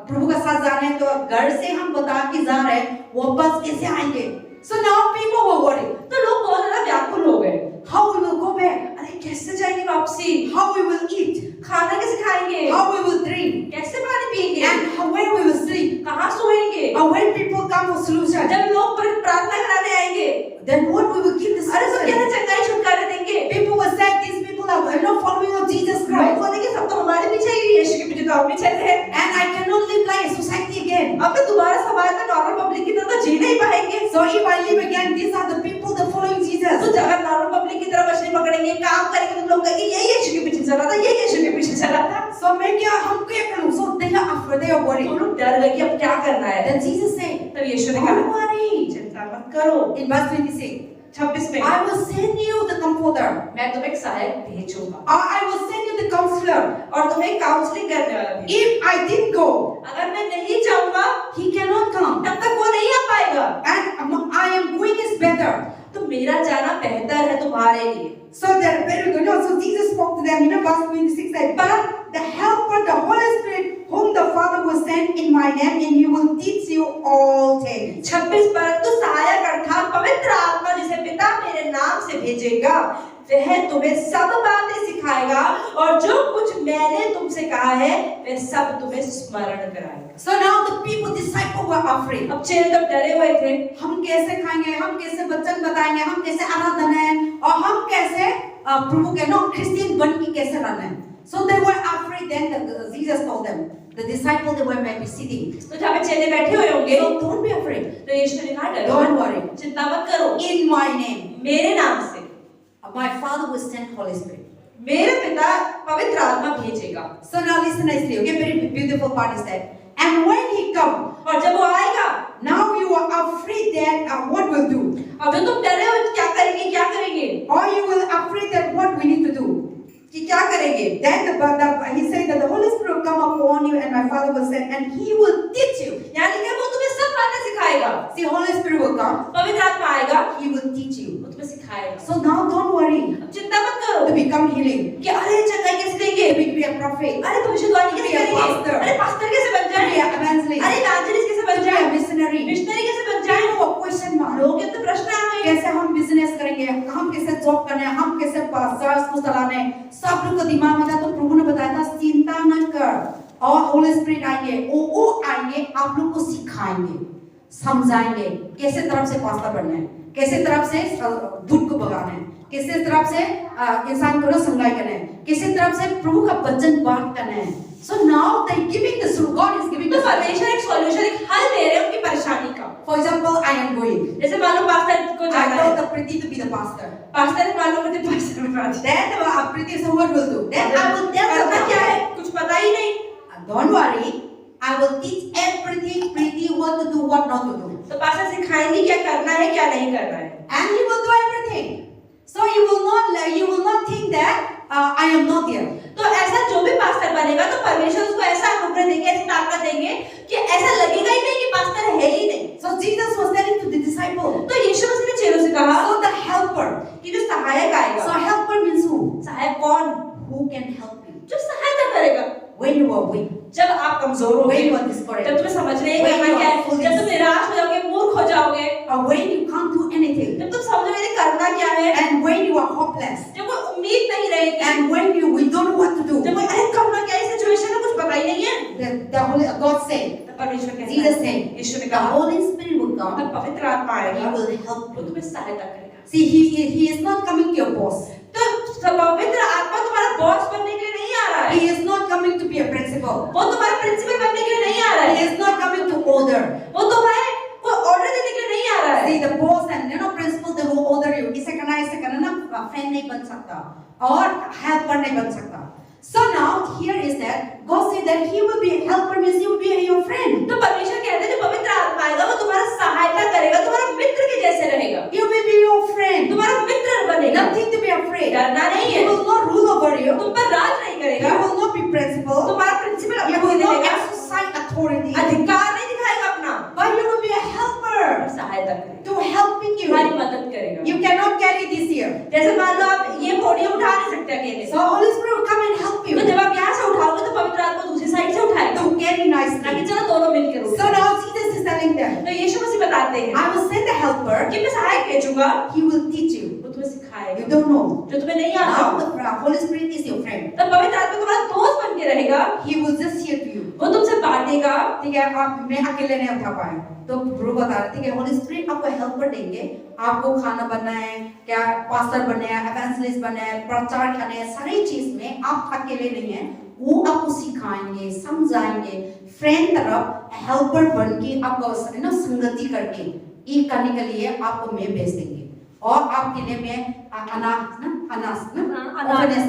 प्रभु के साथ जा रहे हैं, तो घर से हम बता के जा रहे हैं, वापस कैसे आएंगे। So now people were worried. तो लोग बहुत ज्यादा व्याकुल हो गए, How we will go back? अरे कैसे जाएंगे वापसी, How we will eat? खाना कैसे खाएंगे, How we will drink? कैसे पानी पिएंगे, And where we will sleep? कहाँ सोएंगे। And when people come for solution, जब लोग प्रार्थना कराने आएंगे, then what we will give the अरे तो solution? कैसे चंगाई छुटकारे देंगे। People will say these people are not following of Jesus लोग Christ, बोलेंगे सब तो हमारे पीछे ही, यीशु के पीछे तो हम भी चल रहे हैं। and I cannot live like a society again. अब मैं दोबारा समाज में नॉर्मल पब्लिक की तरह तो जी नहीं पाएंगे। So if I live again, these are the people that following तो Jesus. अगर नॉर्मल पब्लिक की तरह मछली पकड़ेंगे, काम करेंगे, तो लोग कहेंगे ये यीशु के पीछे चला था, ये यीशु के पीछे चला था। So मैं क्या हम क्या करूँ? So they are afraid, they are तो worried. लोग डर गए कि अब क्या करना है। Then Jesus said, तब यीशु ने don't कहा worry. चिंता मत करो। In verse 26, 26 में I will send you the comforter. मैं तुम्हें एक सहायक भेजूंगा Or I will send you the counselor. और तुम्हें काउंसलिंग करने वाला भेजूंगा। If I didn't go, अगर मैं नहीं जाऊंगा he cannot come. तब तक वो नहीं आ पाएगा। And I am going is better. तो मेरा जाना बेहतर है तुम्हारे लिए। So they're very good. No, so Jesus spoke to them, verse 26 said, but the helper, the Holy Spirit, whom the Father will send in my name, and he will teach you all things. 26 परंतु सहायक अर्थात पवित्र आत्मा जिसे पिता मेरे नाम से भेजेगा, वह तुम्हें सब बातें सिखाएगा और जो कुछ मैंने तुमसे कहा है वह सब तुम्हें स्मरण कराएगा। So now the people, disciples were afraid. अब चेले तब डरे हुए थे, हम कैसे खाएंगे, हम कैसे वचन बताएंगे, हम कैसे आराधना है, और हम कैसे प्रभु के क्रिश्चियन बन के कैसे रहना है। So they were afraid. Then Jesus told them, the disciples they were maybe sitting. तो जहाँ पे चेले बैठे हुए होंगे, So don't be afraid. तो यीशु ने कहा डरो Don't मत, worry. चिंता मत करो, In my name, मेरे नाम से my Father will send Holy Spirit. मेरे पिता पवित्र आत्मा भेजेगा। So now listen nicely. Okay, very beautiful part is that. And when he come, और जब वो आएगा, now you are afraid that what will do, अब जो तुम डरे हो क्या करेंगे, क्या करेंगे, or you will afraid that what we need to do. कि क्या करेंगे। Then he said that the Holy Spirit will come upon you, and my Father will send, and he will teach you. यानी कि वो तुम्हें सब बातें सिखाएगा। See, Holy Spirit will come, पवित्र आत्मा आएगा, he will teach you. वो तुम्हें सिखाएगा। So now don't worry अब चिंता मत करो to become healing, कि अरे चंगाई कैसे देंगे, to be a prophet, अरे भविष्यवाणी कैसे be a करेंगे, pastor, अरे पास्टर कैसे बन to be जाए, an evangelist, अरे इवेंजलिस्ट कैसे बन to be जाए, a missionary. मिशनरी कैसे बन जाए। वो क्वेश्चन मारो लोगों के तो प्रश्न आ रहे हैं, कैसे हम बिजनेस करेंगे, हम कैसे जॉब करना है, हम कैसे चर्च को चलाना है, सब लोग को दिमाग में था। तो प्रभु ने बताया था चिंता न कर, और होली स्पिरिट आएंगे, वो आएंगे, आप लोग को सिखाएंगे, समझाएंगे कैसे तरफ से पास्ता बनना है, कैसे तरफ से दूध को भगाना है, कैसे तरफ से इंसान को संगाई करना है, कैसे तरफ से प्रभु का वचन बात करना है। So now they giving the solution. God is giving तो the solution. परमेश्वर एक सॉल्यूशन, एक हल दे रहे हैं उनकी परेशानी का। For example, I am going. जैसे मालूम पास्टर को I जाना told है, the Priti to be the pastor. Pastor ने मालूम मुझे पास्टर बनवा दिया। Then Priti said, what will do? Then I will tell करना them क्या है, कुछ पता ही नहीं। Don't worry, I will teach everything, Priti, what to do, what not to do. तो पास्टर सिखाएंगे क्या करना है, क्या नहीं करना है। And he will do everything. So you will not think that I am not there. तो ऐसा जो भी पास्टर बनेगा तो परमेश्वर उसको ऐसा अनुग्रह देंगे, ऐसी ताकत देंगे कि ऐसा लगेगा ही नहीं कि पास्टर है ही नहीं। So Jesus was telling to the disciple. तो यीशु मसीह ने चेलों से कहा So the helper. कि जो सहायक आएगा। So helper means who? सहायक कौन? Who can help you? जो सहायता करेगा When you are weak. जब आप कमजोर When होगे, you are discouraged. जब तुम्हें समझ नहीं When करना you क्या are है, foolish. जब तुम निराश हो जाओगे, मूर्ख हो जाओगे, Or when you can't do anything. जब तुम समझोगे कि करना क्या है, And when you are hopeless. जब कोई उम्मीद नहीं रहेगी, And when we don't know what to do. जब कोई अरे करना क्या है, सिचुएशन में कुछ पता ही नहीं है, The Holy God said, तो परमेश्वर कहता Jesus है, said, यीशु ने the कहा, Holy Spirit will come. तब पवित्र आत्मा He आएगा, will help वो you. तुम्हें सहायता करेगा। See, he is not coming to your boss. तो पवित्र आत्मा तुम्हारा बॉस बनने के लिए नहीं आ रहा है, He is not coming to be a principal. वो तुम्हारा प्रिंसिपल बनने के लिए नहीं आ रहा He है, is not coming to order. वो तुम्हारे कोई ऑर्डर देने के लिए नहीं आ रहा है। See, the boss and principal, they will order you. इसे करना ना, फ्रेंड नहीं बन सकता और हेल्पर नहीं बन सकता. So now here is that God said that He will be a helper, means He will be your friend. तो परमेश्वर कहते हैं जो पवित्र आत्मा आएगा वो तुम्हारा सहायता करेगा, तुम्हारा मित्र के जैसे रहेगा, He will be your friend. तुम्हारा मित्र बनेगा. Nothing to be afraid. डरना नहीं He है, will not rule over you. तुम पर राज नहीं He करेगा, will not be principal. तुम्हारा प्रिंसिपल He अपना will not देगा, exercise authority. अधिकार नहीं दिखाएगा अपना, But you will be a helper सहायता करेगा, to helping तुम्हारी you. मदद करेगा. You cannot carry this here. जैसे मान लो आप ये पौड़ी उठा नहीं सकते अकेले, So Holy Spirit will come and help you तो जब आप यहाँ से उठाओगे तो पवित्र आत्मा दूसरी साइड से उठाएगा, to carry nicely. ताकि चलो दोनों मिलकर So उठाएं. now Jesus is telling them, तो यीशु मसीह बताते हैं I will send the helper. कि मैं सहायक भेजूंगा, He will teach you. वो तुम्हें सिखाएगा You don't know. जो तुम्हें नहीं आता. Now the Holy Spirit is your friend. तब पवित्र आत्मा तुम्हारा दोस्त बन के रहेगा, He will just help you. वो तुमसे बांटेगा. ठीक है, आप मैं अकेले नहीं उठा पाए तो गुरु बता रहे, ठीक है, होली स्पिरिट आपको हेल्पर देंगे. आपको खाना बनना है, क्या पास्टर बनना है, एवेंजलिस्ट बनना है, प्रचार करना है, सारी चीज में आप अकेले नहीं हैं. वो आपको सिखाएंगे, समझाएंगे, फ्रेंड तरफ हेल्पर बन के आपको संगति करके ये करने के लिए आपको मैं भेज देंगे. और आपके लिए मैं अनास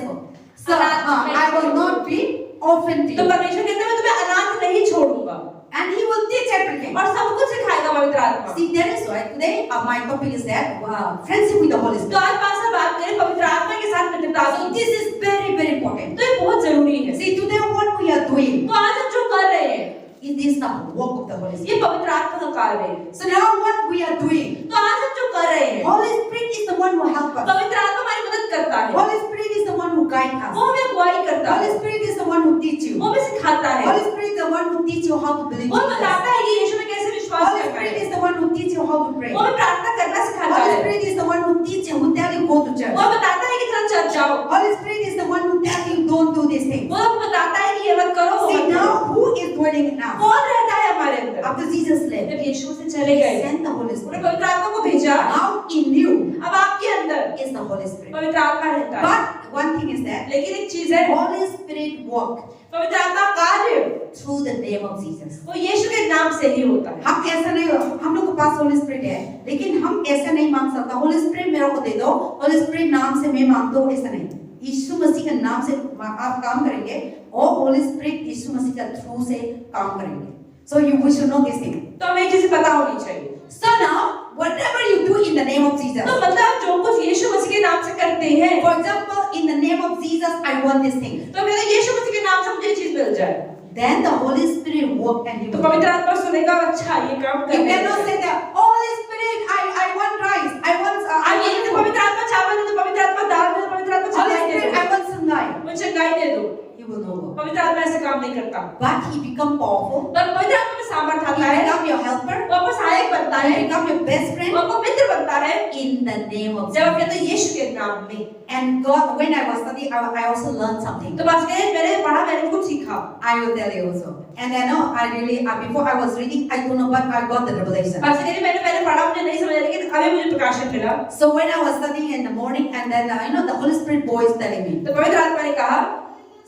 को I will not be offended. तो परमेश्वर कहते हैं मैं तुम्हें अनाथ नहीं छोड़ूंगा, And He will teach everything. और सब कुछ सिखाएगा पवित्र आत्मा. See, that is why today my topic is that friendship with the Holy तो Spirit. आज पास्टर बात करें पवित्र आत्मा के साथ मित्रता So की. this is very very important. तो ये बहुत जरूरी है. See, today what we are doing, तो आज हम जो कर रहे हैं it is the work of the Holy Spirit. ये पवित्र आत्मा का कार्य है. So now what we are doing, तो आज हम जो कर रहे हैं Holy Spirit is the one who helps us. पवित्र आत्मा हमारी मदद करता है, Holy Spirit is the one who guides us. वो हमें अगुवाई करता Holy है, Spirit is the one who teaches you. वो हमें सिखाता है, Holy Spirit is the one who teaches you how to believe. वो in Jesus. बताता है कि यीशु में कैसे विश्वास Holy करना Spirit है, is the one who teaches you how to pray. वो हमें प्रार्थना करना सिखाता Holy है, Spirit is the one who teaches you, who tell you go to church. वो बताता है कि चलो चर्च जाओ, Holy Spirit is the one who tell you don't do this thing. वो हमें बताता है कि ये मत करो, वो See मत now करो. who is dwelling now? कौन रहता है हमारे अंदर? After Jesus left, जब यीशु से चले He गए, sent the Holy उन्होंने Spirit. पवित्र आत्मा को भेजा. Now in you अब आपके अंदर is the Holy Spirit. पवित्र आत्मा रहता है. But one thing is that लेकिन एक चीज है, Holy Spirit work पवित्र आत्मा कार्य through the name of Jesus. वो यीशु के नाम से ही होता है. हम ऐसा नहीं, हम लोग के पास होली स्पिरिट है, लेकिन हम ऐसा नहीं मांग सकता होली स्पिरिट मेरे को दे दो, होली स्पिरिट नाम से मैं मांगता हूँ, ऐसा नहीं. यीशु मसीह के नाम से आप काम करेंगे और होली स्पिरिट यीशु मसीह के थ्रू से काम करेंगे. So we should know this thing. तो हमें ये चीजें पता होनी चाहिए. So now whatever you do in the name of Jesus. तो मतलब जो कुछ यीशु मसीह के नाम से करते हैं, For example, in the name of Jesus, I want this thing. तो कहते हैं यीशु मसीह के नाम से मुझे ये चीज मिल जाए, Then the Holy Spirit work and He तो will. पवित्र आत्मा सुनेगा, अच्छा ये काम You करने cannot say that Holy Spirit, I want rice, I want अब ये तो पवित्र आत्मा चावल दे दो, पवित्र आत्मा दाल दे दो, पवित्र आत्मा Holy चंगाई दे Spirit, I दो, want sangai. मुझे चंगाई दे दो. He will not work. पवित्र आत्मा ऐसे काम नहीं करता. But He become powerful. पर पवित्र आत्मा में सामर्थ He आता है, become your helper. वो आपको सहायक बनता He है, become your best वो friend आपको मित्र बनता है. in the name of जब आप Jesus. कहते हैं यीशु के नाम में, And God, when I was studying, I also learned something. तो बस कहे मैंने पढ़ा, मैंने कुछ सीखा. I will tell you also. And I know I really, before I was reading, I don't know, but I got the revelation. बस कहे मैंने पढ़ा, मुझे नहीं समझ, लेकिन अभी मुझे प्रकाशन मिला. So when I was studying in the morning, and then the Holy Spirit voice telling me, तो पवित्र आत्मा ने कहा,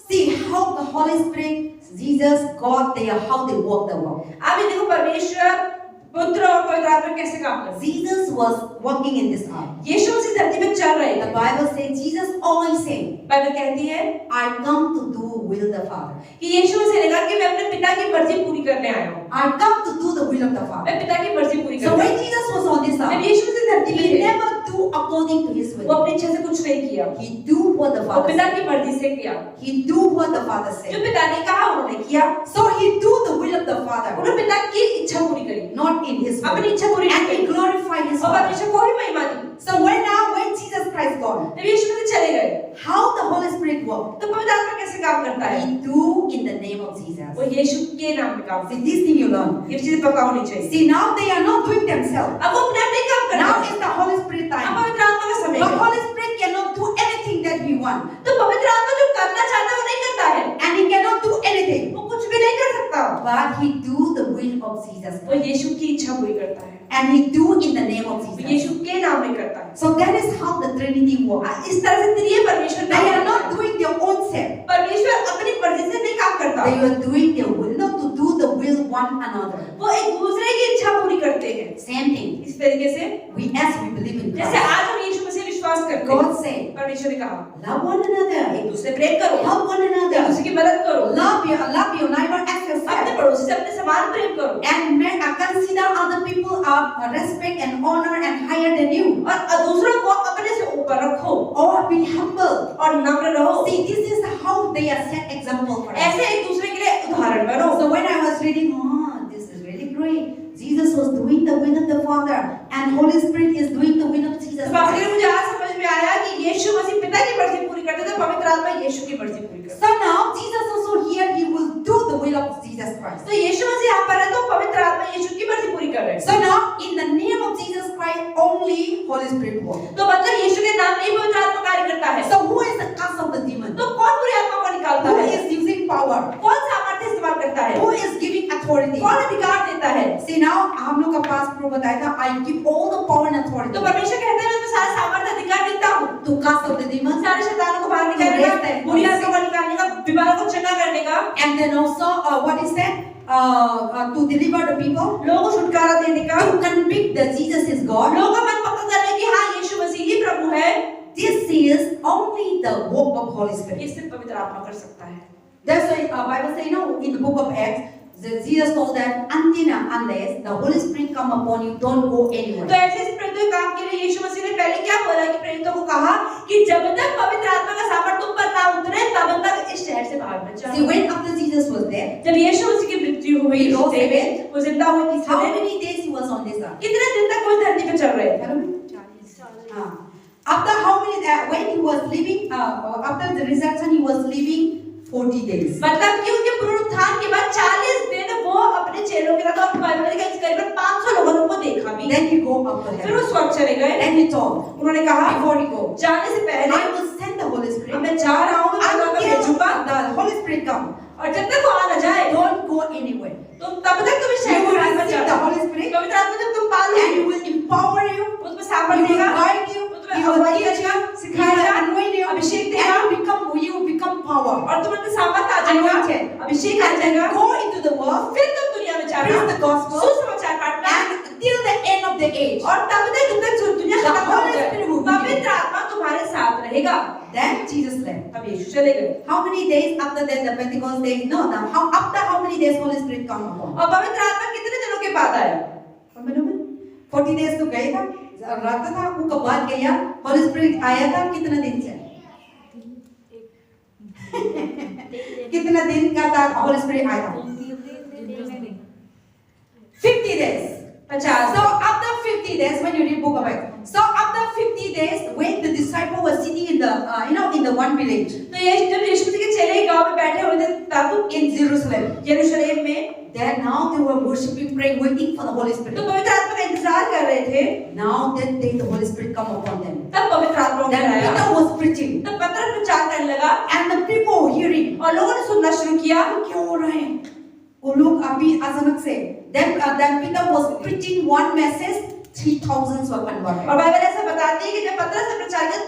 see how the Holy Spirit, Jesus, God, how they work the work. अभी देखो परमेश्वर, पुत्र और पवित्र आत्मा कैसे काम करते हैं. Jesus was working in this earth. यीशु उसी धरती पे चल रहे The थे. Bible says Jesus always saying, Bible कहती है I come to do will the Father. कि यीशु से ने कहा कि मैं अपने पिता की मर्जी पूरी करने आया हूँ, I come to do the will of the Father. मैं पिता की मर्जी पूरी So करने when Jesus was on this जब earth, यीशु से धरती पे He थे, never do according to His वो will. अपनी इच्छा से कुछ नहीं किया, He do what the वो Father पिता said. की मर्जी से किया. He do what the Father जो said. पिता ने कहा उन्होंने किया, So He do the will of the Father, उन्होंने पिता की इच्छा पूरी करी, not in His अपनी will. इच्छा पूरी And He करी glorified His और Father. परमेश्वर को ही महिमा दी. So when Jesus Christ gone, जब यीशु में चले गए, how the Holy Spirit work? तो पवित्र आत्मा कैसे काम करता है? He do in the name of Jesus. वो यीशु के नाम में काम. See, this thing you learn. ये चीजें पता होनी चाहिए. See, now they are not doing themselves. अब वो अपने आप नहीं काम Now करते. is the Holy Spirit अब time. पवित्र आत्मा का समय The है. Holy Spirit cannot do anything that we want. तो पवित्र आत्मा जो करना चाहता है वो नहीं करता है, And He cannot do anything. वो कुछ भी नहीं कर सकता, But He do the will of Jesus. वो यीशु की इच्छा पूरी करता है, And He do in the name of वो Jesus. यीशु के नाम में करता है. So that is how the Trinity works. इस तरह से त्रिय परमेश्वर They काम are करता not है. doing their own self. परमेश्वर अपनी मर्जी से नहीं काम करता, They are doing their will, not to do the will one another. वो एक दूसरे की इच्छा पूरी करते हैं. Same thing. इस तरीके से We as we believe in जैसे Christ. आज हम यीशु मसीह विश्वास करते हैं। God said, परमेश्वर ने कहा love one another, एक दूसरे प्रेम करो, help one एक another, दूसरे की मदद करो, love your neighbor as अपने yourself, पड़ोसी से अपने समान प्रेम करो, and consider other people respect and honor and higher than you, और दूसरों को अपने से ऊपर रखो, or be humble. और नम्र रहो। See, this is how they are set example for us. ऐसे एक दूसरे के लिए उदाहरण बनो। So when I was reading, this is really great. Jesus was doing the will of the Father, and Holy Spirit is doing the will of Jesus तो वाकई में Christ. मुझे आज समझ में आया कि यीशु मसीह पिता की मर्जी पूरी करते थे, पवित्र आत्मा यीशु की मर्जी पूरी करता है। So now Jesus also here he will do the will of Jesus Christ. तो यीशु मसीह यहाँ पर है तो पवित्र आत्मा यीशु की मर्जी पूरी कर रहे हैं। So now in the name of Jesus Christ only Holy Spirit works. तो मतलब यीशु के नाम में ही पवित्र आत्मा कार्य करता है। So who is the cast of the demon? तो कौन बुरी आत्मा को निकालता Who है? is using power? कौन सामर्थ्य इस्तेमाल करता है? Who is giving authority? कौन अधिकार देता है? See now हम लोग का पास प्रो बताया था I give all the power and तो authority परमेश्वर कहते हैं मैं तो सारा सामर्थ्य अधिकार देता हूँ, to cast out the demons. सारे शैतानों को बाहर निकालने का, बुरी आत्मा को निकालने का, बीमार को चंगा करने का, And then also, what is that? To deliver the people, लोगों को छुटकारा देने का, to convict that Jesus is God. लोगों का मन पक्का करने की हाँ यीशु मसीह ही प्रभु है। This is only the work of Holy Spirit. ये सिर्फ पवित्र आत्मा कर सकता है। That's why Bible says, in the book of Acts, that Jesus told that unless the Holy Spirit come upon you, don't go तो anywhere. ऐसे इस प्रेरितों काम के लिए यीशु मसीह ने पहले क्या बोला कि प्रेरितों को कहा कि जब तक पवित्र आत्मा का सामर्थ तुम पर ना उतरे तब तक इस शहर से बाहर मत See, जाओ। when after Jesus was there, जब यीशु मसीह की मृत्यु हुई, He rose तीसरे again. दिन, वो जिंदा हुए तीसरे how दिन, many days he was on this earth? कितने दिन तक वो धरती पे चल रहे थे? After how many? When he was living, after the resurrection, he was living 40 days. मतलब कि उनके पुनरुत्थान के बाद 40 दिन वो अपने चेलों के साथ और करीबन 500 लोगों को देखा भी। Then he go up to फिर वो heaven. स्वर्ग चले गए। Then he told, उन्होंने कहा before he go, जाने से पहले I will send the Holy Spirit. मैं जा रहा हूँ, मैं आपको भेजूंगा, The Holy Spirit come. और जब तक वो आ न जाए Don't go anywhere. तो तब तक तुम इस You शहर will में मत receive the जाना। Holy Spirit, पवित्र आत्मा जब तुम पालो, and he will empower you. वो तुम्हें He सामर्थ will देगा, guide you. वो तुम्हें He will अगुवाई teach you. करेगा, He will सिखाएगा, anoint you. अभिषेक And देगा, you will become power. और तुम अपने सामर्थ आ जाएगा, Anointed. अभिषेक आ And जाएगा। then go into the world. फिर तुम दुनिया में जाना, Preach the gospel. सुसमाचार बांटना, And till the end of the age. और तब तक जब तक दुनिया The खत्म हो Holy जाए, Spirit will be पवित्र आत्मा तुम्हारे साथ रहेगा। Then Jesus left. अब यीशु चले गए। How many days after that the Pentecost day? No, after how many days Holy Spirit come upon? और पवित्र आत्मा कितने दिनों के बाद आया? 40 days तो गए था, रहता था, वो कब बाद गया, Holy Spirit आया था कितना दिन से? कितना दिन का था Holy Spirit आया था? 50 days. 50। So after 50 days, when you read book of Acts, so after 50 days, when the disciple was sitting in the, in the one village तो ये जब यीशु मसीह के चेले गांव में बैठे हुए थे तब in Jerusalem, यरूशलेम में, then now they were worshiping, praying, waiting for the Holy तो Spirit. पवित्र आत्मा का इंतजार कर रहे थे। Now that day, the Holy Spirit come upon them. तब पवित्र आत्मा उनको Then आया। Peter was preaching, तब पत्र प्रचार करने लगा and the people were hearing. और लोगों ने सुनना शुरू किया। क्या हो रहा है? वो लोग अभी अचानक से, then Peter was preaching one message, 3,000 were converted. और बाइबल ऐसा बताती है कि जब पतरस ने प्रचार किया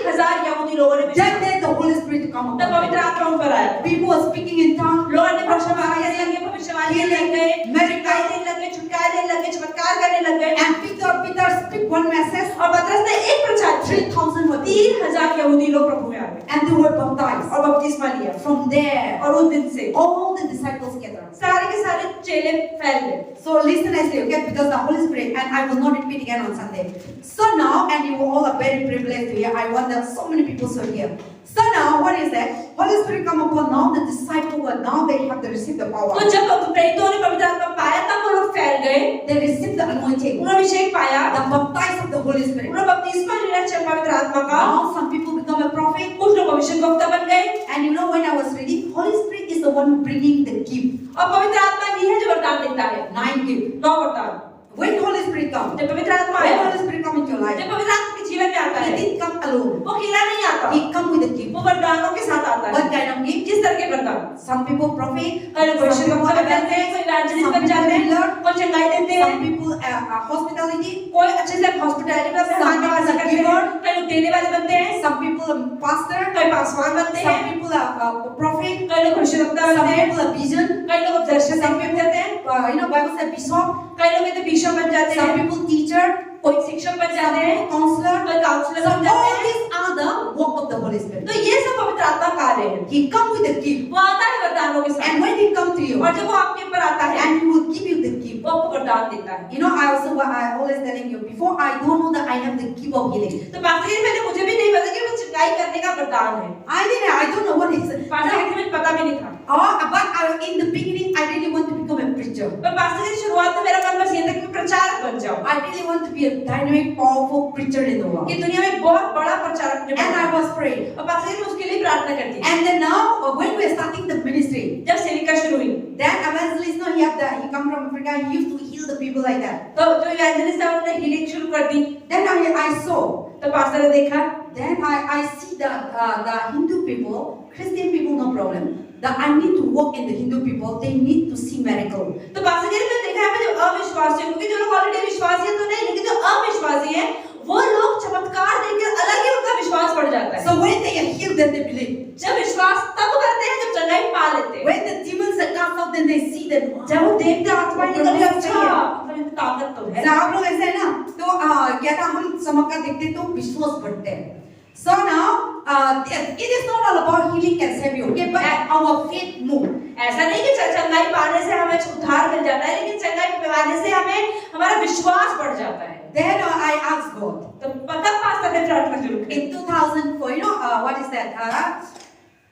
3,000 यहूदी लोगों ने विश्वास Then the Holy Spirit come तब upon पवित्र them. आत्मा उन पर आया। People were speaking in tongues. लोगों ने भविष्यवाणी करने लगे, भविष्यवाणी करने लग गए, Miracles. देने लग गए, छुटकारे देने लग गए, चमत्कार करने लग गए। And Peter speak one message, और पतरस ने एक प्रचार किया, 3,000 were 3,000 यहूदी लोग प्रभु में आ गए and they were baptized. और बपतिस्मा लिया। From there, और उस दिन से all the disciples gathered. सारे के सारे चेले फैल गए। So listen nicely, okay? Because the Holy Spirit, and I will not repeat again on Sunday. So now, and you all are very privileged to hear. I want that so many people to hear. So now, what is that? Holy Spirit come upon now the disciples were now they have to receive the power. तो जब प्रेरितों ने पवित्र आत्मा पाया तब वो लोग फैल गए, They received the anointing, उन्होंने अभिषेक पाया, the baptized of the Holy Spirit. उन्होंने बपतिस्मा लिया पवित्र आत्मा का। Now some people become a prophet. कुछ लोग भविष्यवक्ता बन गए And you know when I was reading, Holy Spirit is the one bringing the gift. और पवित्र आत्मा ही है जो वरदान देता है। 9 gifts. 9 वरदान। When Holy Spirit comes, जब पवित्र आत्मा when आया, Holy Spirit come into your life, जब पवित्र आत्मा के जीवन में आता He है, didn't come alone. वो अकेला नहीं आता, He come with a gift. वो वरदानों के साथ आता है। What kind of gift? जिस तरह के वरदान, Some people prophet, कई लोग some people भविष्यवक्ता बन जाते हैं, कोई इवेंजलिस्ट some बन जाते हैं, people कोई चंगाई देते हैं, some people hospitality, कोई अच्छे से हॉस्पिटैलिटी में Some मेहमान नवाजी people करते हैं, giver, कई लोग देने वाले बनते हैं, some people pastor, कई पासवान बनते some हैं, people are prophet, कई लोग भविष्यवक्ता some बनते हैं, people are vision, कई लोग दर्शन some देखते people हैं, Bible says bishop, कई लोग बिशप बन जाते some हैं, people teacher, कोई शिक्षक बन जाते हैं, counselor. कोई काउंसलर So बन जाते all हैं। these are the work of the Holy Spirit. तो ये सब पवित्र आत्मा कार्य है। He come with the gift, वो आता है वरदानों के साथ, and when he come to you, और जब वो आपके ऊपर आता है, and he will give you the gift. वो आपको वरदान देता है। You know, I always telling you before I don't know that I have the gift of healing. तो पास्टर जी पहले मुझे भी नहीं पता कि वो चंगाई करने का वरदान है। I don't know what is it. Pastor ji मुझे पता भी नहीं था। But in the beginning, I really want to become a preacher. पर पास्टर जी शुरुआत में मेरा मन बस ये था कि मैं प्रचारक बन जाऊं। I really want to be a dynamic, powerful preacher in the world. कि दुनिया में बहुत बड़ा प्रचारक मुझे And बनना I है। was praying. और पास्टर जी ने उसके लिए प्रार्थना करती थी। And then now, when we are starting the ministry, जब सेविका शुरू हुई, then evangelist, no, he come from Africa. He used to heal the people like that. तो जो इवेंजलिस्ट है उन्होंने हीलिंग शुरू कर दी। Then I saw. तो पास्टर ने देखा, Then I see that the Hindu people, Christian people, no problem. That I need to work in the Hindu people. They need to see miracle. तो pastor जी ने देखा है जो अविश्वासी है, क्योंकि जो लोग ऑलरेडी विश्वासी है तो नहीं, लेकिन जो अविश्वासी है वो लोग चमत्कार देखकर अलग ही उनका विश्वास बढ़ जाता है। So when they are healed, then they believe. जब विश्वास तब करते हैं जब चंगाई पा लेते हैं। When the demons are cast out, then they see that. जब वो देखते हैं आत्माएं निकल रही है, अच्छा मतलब इनमें ताकत तो है। आप लोग ऐसे है ना, तो क्या था, हम चमत्कार देखते हैं तो विश्वास बढ़ते हैं. So now, it is not all about healing can save you, okay? But our faith move. ऐसा नहीं कि चंगाई पाने से हमें उद्धार मिल जाता है, लेकिन चंगाई पाने से हमें हमारा विश्वास बढ़ जाता है। Then I asked God. तो पता पास्टर ने प्रार्थना शुरू की। In 2004, you know, what is that?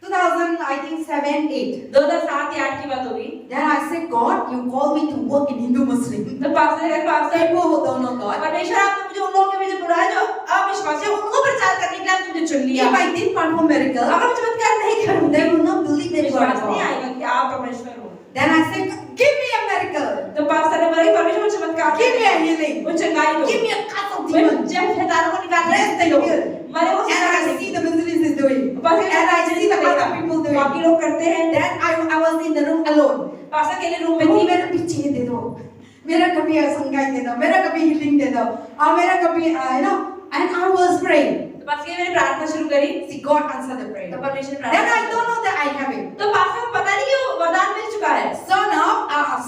2000, I think 7, 8. 2007 या 8 की बात होगी। Then I said, God, you call me to work in Hindu Muslim. तो पास्टर ने कहा, pastor People who don't know God. परमेश्वर आपने मुझे उन लोगों के बीच में बुलाया जो अविश्वासी है, उनको प्रचार करने के लिए आपने मुझे चुन लिया। If I did perform miracle, अगर मैं चमत्कार नहीं करूँ, they will not believe that you are विश्वास नहीं God. आएगा कि आप परमेश्वर हो। Then I said, give me a miracle. तो पास्टर ने बोला परमेश्वर मुझे चमत्कार Give me a healing. वो चंगाई दो। Give me a cast of मैं demons. जब शैतानों को निकालने Yes, thank दो। you. मरे वो And I see the Muslims is doing. And I see the other people doing. बाकी लोग करते हैं। Then I was in the room alone. Pastor के लिए रूम में वो थी। मेरा पीछे दे दो, मेरा कभी संगाई दे दो, मेरा कभी हीलिंग दे दो, और मेरा कभी you know, and I was praying. तो पास्टर ने मैंने प्रार्थना शुरू करी। See, God answered the prayer. तो परमेश्वर ने Then प्रार्थना I don't know that I have it. तो पास्टर को पता नहीं कि वो वरदान मिल चुका है। So now,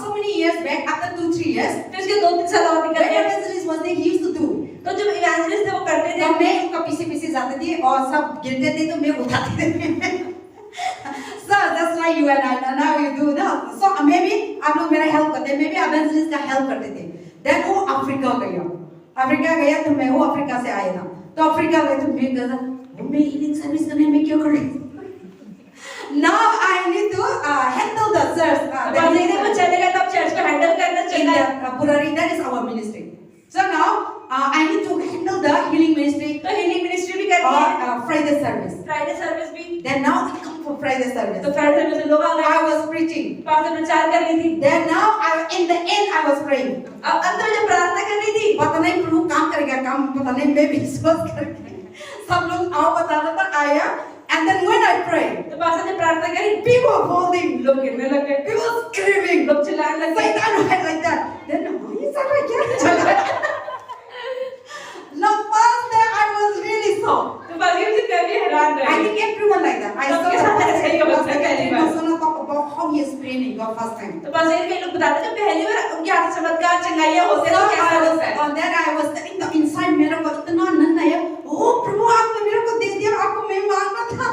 so many years back, after 2-3 years, फिर उसके 2-3 साल और निकल when गए। evangelist was there, he used to do. तो जब इवेंजलिस्ट थे वो करते थे। तो मैं उनका पीछे जाती थी और सब गिरते थे तो मैं उठाती थी. So that's why you and I now you do now. So maybe आप लोग मेरा हेल्प करते, maybe evangelist का हेल्प करते थे. Then वो अफ्रीका गया तो मैं वो अफ्रीका से आया था. तो अफ्रीका गए तो मैं कहता मैं हीलिंग सर्विस करने में क्यों कर रही हूँ? Now I need to handle the church. Pastor ने वो चले गए तब चर्च को हैंडल करना In चाहिए। the Purari, that is our ministry. So now I need to handle the healing ministry तो हीलिंग मिनिस्ट्री भी करनी है। or Friday service. Friday service भी। Then now we come for Friday service. तो Friday service में लोग आ गए। I was preaching. Pastor प्रचार कर रही थी। Then now in the end I was praying. अब अंत में जब प्रार्थना कर रही थी, पता नहीं प्रभु काम करेगा, काम पता नहीं, मैं विश्वास करके सब लोग आओ बताना था आया. And then when I prayed, तो पास्टर ने प्रार्थना करी, people were holding, लोग गिरने लगे, people screaming, लोग चिल्लाने लगे। Satan went like that. Then ये सब क्या चला? Now first day I was really shocked. तो पास्टर मुझे कभी हैरान I रहे। think everyone like that. I saw सबके साथ ऐसा ही होता है पहली बार। talk about how he is praying in God first time. तो पास्टर कई लोग बताते हैं जब पहली बार उनके हाथ से चमत्कार चंगाइयाँ होते हैं तो कैसा लगता है। Then I was telling the inside मेरे को इतना आनंद आया. Oh प्रभु आपने मेरे को दे दिया, आपको मैं मांगना था.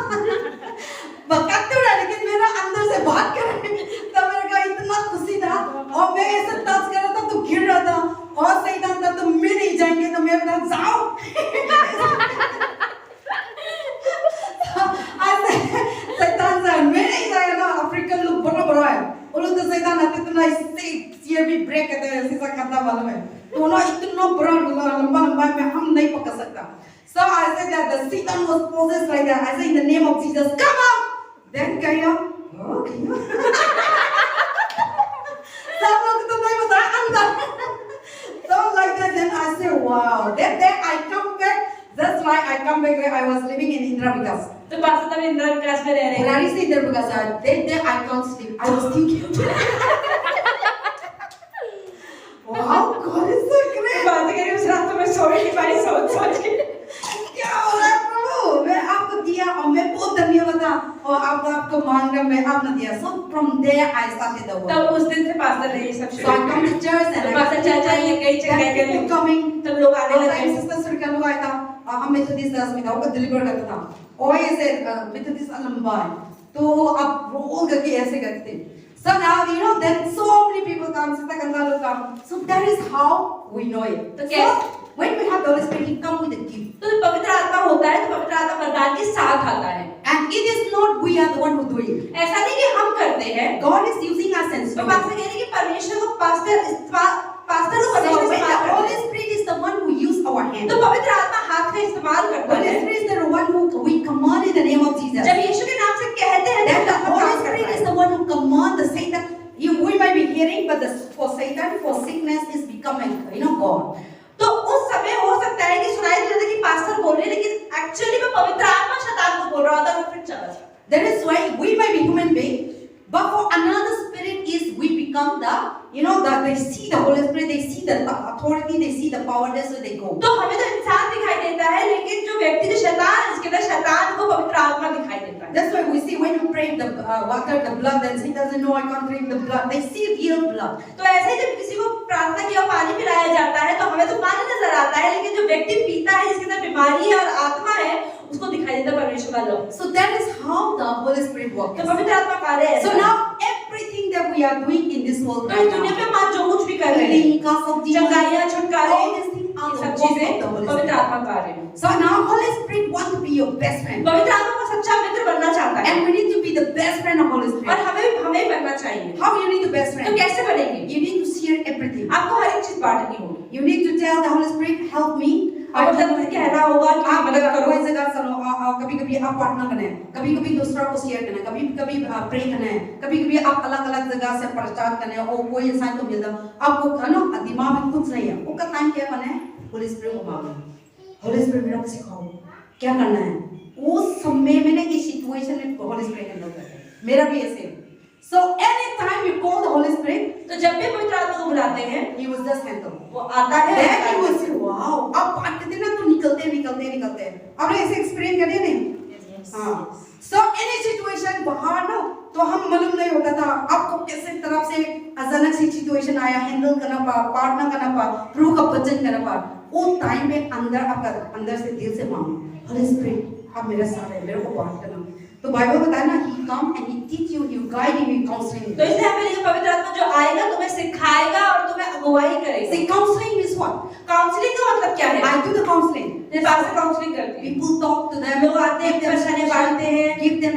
बकाते हुए लेकिन मेरा अंदर से बात कर रहे तो मेरे को इतना खुशी था और मैं ऐसे टच कर रहा था तो गिर रहा था और शैतान था तो मैं नहीं जाएंगे तो मैं बोला जाओ. शैतान से मैं नहीं जाएगा ना. अफ्रीकन लोग बड़ा है, वो लोग तो शैतान आते इतना इससे सिर भी ब्रेक करते हैं, ऐसा करता मालूम है. तो ना इतना बड़ा लंबा में हम नहीं पकड़ सकता. So I said that the Satan was possessed like that. I said in the name of Jesus, come out. Then kaya, okay. सब लोग तो नहीं बता अंदर. So like that, then I said, wow. Then I come back. That's why I come back where I was living in Indra Vikas. तो pastor तब इंदिरा विकास में रह रहे When हैं। I reached Indra Vikas, then I can't sleep. I was thinking, wow, God is so great. Pastor कह रही उस रात को मैं सो ही नहीं पाई सोच के। क्या हो रहा है प्रभु? मैं आपको दिया और मैं बहुत धन्यवाद था और आपको मांगने में आपने दिया. So from there I started the work. तब उस दिन से पास्टर ने ये सब So I come to church and pastor चाचा ये कई जगह गए people coming. तब लोग आने और लगे टाइम सिस्टर सुर का लोग आया था. हम मेथोडिस्ट दस में था, वो डिलीवर करता था. और ऐसे मेथोडिस्ट लंबा है, तो आप रोल करके ऐसे करते. So now you know then so many people come, sister कंधा लोग come. So that is how we know it. तो So कैसे? when we have the Holy Spirit, He come with a gift. तो जब पवित्र आत्मा होता है तो पवित्र आत्मा वरदान के साथ आता है. And it is not we are the one who do it. ऐसा नहीं कि हम करते हैं. God is using us and तो पास्टर कह रहे हैं कि परमेश्वर को पास्टर को So परमेश्वर when the इस्तेमाल Holy करता है. Spirit is the one who use our hand. तो पवित्र आत्मा हाथ का इस्तेमाल करता Holy है. Spirit is the one who we command in the name of Jesus. जब यीशु के नाम से कहते हैं Then तो the Holy Spirit is the one who command the Satan. We might be hearing, but for Satan, for sickness is becoming, God. तो उस समय हो सकता है कि सुनाई देता है कि पास्टर बोल रहे हैं, लेकिन एक्चुअली में पवित्र आत्मा शैतान को बोल रहा होता है और फिर चला जाता है. That is why we might be human being, but for another spirit is we become they see the Holy Spirit, they see the authority, they see the power, that's why they go. तो हमें तो इंसान दिखाई देता है, लेकिन जो व्यक्ति जो शैतान है, इसके अंदर शैतान को पवित्र आत्मा दिखाई देता है. That's why we see when you pray the water, the blood, then he doesn't know I can't drink the blood. They see real blood. तो ऐसे ही जब किसी को प्रार्थना किया पानी पिलाया जाता है तो हमें तो पानी नजर आता है, लेकिन जो व्यक्ति पीता है जिसके अंदर बीमारी है और आत्मा है उसको दिखाई देता है परमेश्वर का love. So that is how the Holy Spirit works. तो पवित्र आत्मा कार्य है. So now everything that we are doing in this world तो right इस दुनिया now, में हम जो कुछ भी कर रहे हैं, healing, cast out demons, चंगाइयाँ, छुटकारे, all these things are ये the सब work of चीजें the Holy पवित्र Spirit. आत्मा कार्य है. So now Holy Spirit wants to be your best friend, पवित्र आत्मा को सच्चा मित्र बनना चाहता है and we need to be the best friend of Holy और Spirit. हमें बनना चाहिए. How you need the best तो friend? कैसे बनेंगे? You need to share everything. आपको हर एक चीज बांटनी होगी. You need to tell the Holy Spirit, help me. और जब मुझे कहना होगा कि आप मदद करो. कोई जगह चलो, कभी-कभी आप प्रार्थना करें, कभी-कभी दूसरा को शेयर करें, कभी-कभी प्रे करें, कभी-कभी आप अलग-अलग जगह से प्रचार करें और कोई इंसान को मिलता आपको दिमाग में कुछ नहीं है, उसका टाइम क्या बने? होली स्पिरिट को मांगो. होली स्पिरिट मेरे को सिखाओ क्या करना है. उस समय में इस सिचुएशन में होली स्पिरिट हैंडल करते हैं. मेरा भी ऐसे है. So anytime you call the Holy Spirit, तो जब भी पवित्र आत्मा को बुलाते हैं He will just handle. वो आता है. Then you will say, wow, आप बात करते ना तो निकलते हैं. आपने ऐसे एक्सपीरियंस कर दिया नहीं? हाँ. So any situation बाहर ना तो हम मालूम नहीं होता था आपको कैसे तरफ से अचानक से सिचुएशन आया, हैंडल करना पड़ा, प्रार्थना करना पड़ा, प्रभु का वचन करना पड़ा. उस टाइम में अंदर से दिल से मांगो, Holy Spirit आप मेरे साथ है, मेरे को बात करना. तो बाइबल बताया ना, He come and He teach you, He guide you, He counseling you. तो इसलिए हमें लिखा पवित्र आत्मा जो आएगा तुम्हें सिखाएगा और तुम्हें अगुवाई करेगा. See, counseling is what? Counselling का मतलब क्या है? I do the counseling. जैसे पास्टर काउंसलिंग करते हैं, People talk to them, लोग आते हैं, परेशानियां बांटते हैं, give them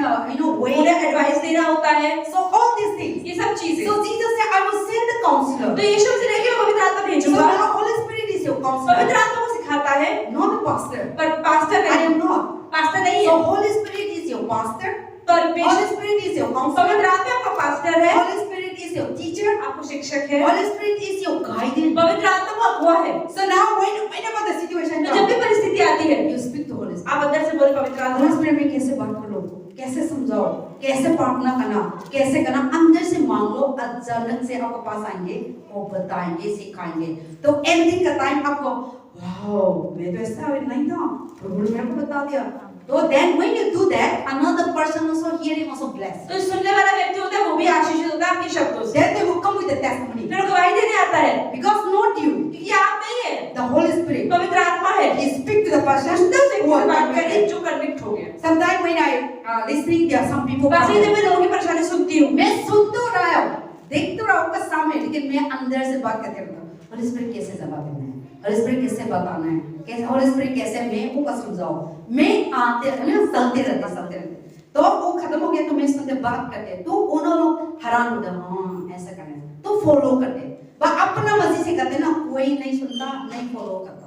way. उन्हें एडवाइस देना होता है. So all these things. ये सब चीजें. So Jesus said, I will send the counselor. तो यीशु से लेके पवित्र आत्मा So भेजूंगा. now Holy Spirit is your पवित्र counselor, आत्मा को सिखाता है, not the pastor. पर पास्टर I नहीं. am not. पास्टर नहीं So है, Holy Spirit is your pastor. पर Holy Spirit is your counselor. पवित्र आत्मा आपका पास्टर है, Holy Spirit is your teacher. आपको शिक्षक है, Holy Spirit is your guidance. पवित्र आत्मा को अगुवा है. So now whenever the situation तो जब भी comes, परिस्थिति आती है, you speak to Holy Spirit. आप अंदर से बोले पवित्र आत्मा. Holy Spirit में कैसे बात करो, कैसे समझाओ, कैसे प्रार्थना करना, कैसे करना, अंदर से मांगो. अचानक से आपके पास आएंगे और बताएंगे, सिखाएंगे. तो एंडिंग का टाइम आपको वाओ, मैं तो ऐसा नहीं था, प्रभु ने मेरे को बता दिया. तो then when you do that, another person also hearing also blessed. तो सुनने वाला व्यक्ति होता है वो भी आशीषित होता है आपके शब्दों से. Then they will come with the testimony. फिर गवाही देने आता है, Because not you, क्योंकि आप नहीं है, the Holy Spirit. पवित्र आत्मा है. He speak to the person अंदर से who are बात करे convicted. जो कन्विक्ट हो गया. Sometimes when I listening, there are some people. बस ये जब मैं लोगों की परेशानी सुनती हूँ, मैं सुन तो रहा हूँ, देख तो रहा हूँ उसका सामने, लेकिन मैं अंदर से बात करते रहता हूँ. होली स्पिरिट कैसे जवाब देना है, होली स्पिरिट कैसे बताना है, कैसे होली स्पिरिट कैसे मैं वो का समझाऊं. मैं आते ना चलते रहते. तो वो खत्म हो गया तो मैं सुनते बात करते, तो उन्होंने लोग हैरान होते, हाँ ऐसा करें, तो फॉलो करते. बस अपना मर्जी से करते ना, कोई नहीं सुनता, नहीं फॉलो करता.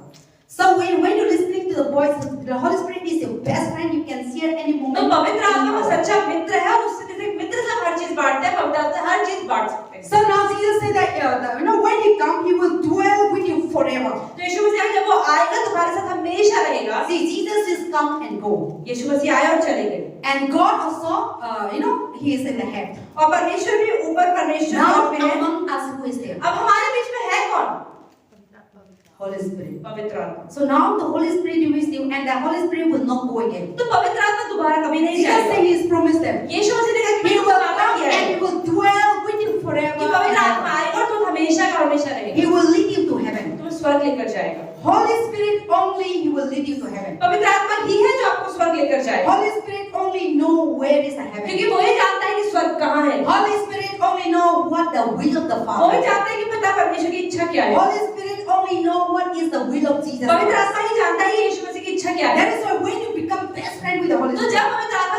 So when you listening to the voice, the Holy Spirit is your best friend. You can share any moment. तो पवित्र आत्मा का सच्चा मित्र है, उससे जैसे मित्र से हर चीज बांटता है, पवित्र आत्मा हर चीज बांट सकते हैं. So now Jesus said that when He come, He will dwell with you forever. तो यीशु मसीह जब वो आएगा तुम्हारे साथ हमेशा रहेगा. See, Jesus is come and go, यीशु मसीह आए और चले गए. and God also, He is in the head. और परमेश्वर भी ऊपर परमेश्वर Now में है. among us, who is there? अब हमारे बीच में है कौन? Holy Spirit. पवित्र आत्मा. So now the Holy Spirit is with you, and the Holy Spirit will not go again. तो पवित्र आत्मा दोबारा कभी नहीं Jesus जाएगा। said He has promised them. यीशु मसीह ने कहा कि He मैंने will वादा come किया है and He will dwell with you कि forever. पवित्र and आत्मा ever. आएगा और तुम हमेशा का हमेशा He रहेगा, will lead you to heaven. तुम स्वर्ग लेकर जाएगा। Holy Spirit only He will lead you to heaven. पवित्र आत्मा ही है जो आपको स्वर्ग लेकर जाएगा, Holy Spirit only know where is the heaven. क्योंकि वो ही जानता है कि स्वर्ग कहाँ है, Holy Spirit only know what the will of the वो ही Father. जानता है कि पिता परमेश्वर की इच्छा क्या है। Holy Spirit only know what is the will of Jesus. पवित्र Christ. आत्मा ही जानता है कि यीशु मसीह की इच्छा क्या है। That is why when you become best friend with the Holy तो Spirit, जब पवित्र आत्मा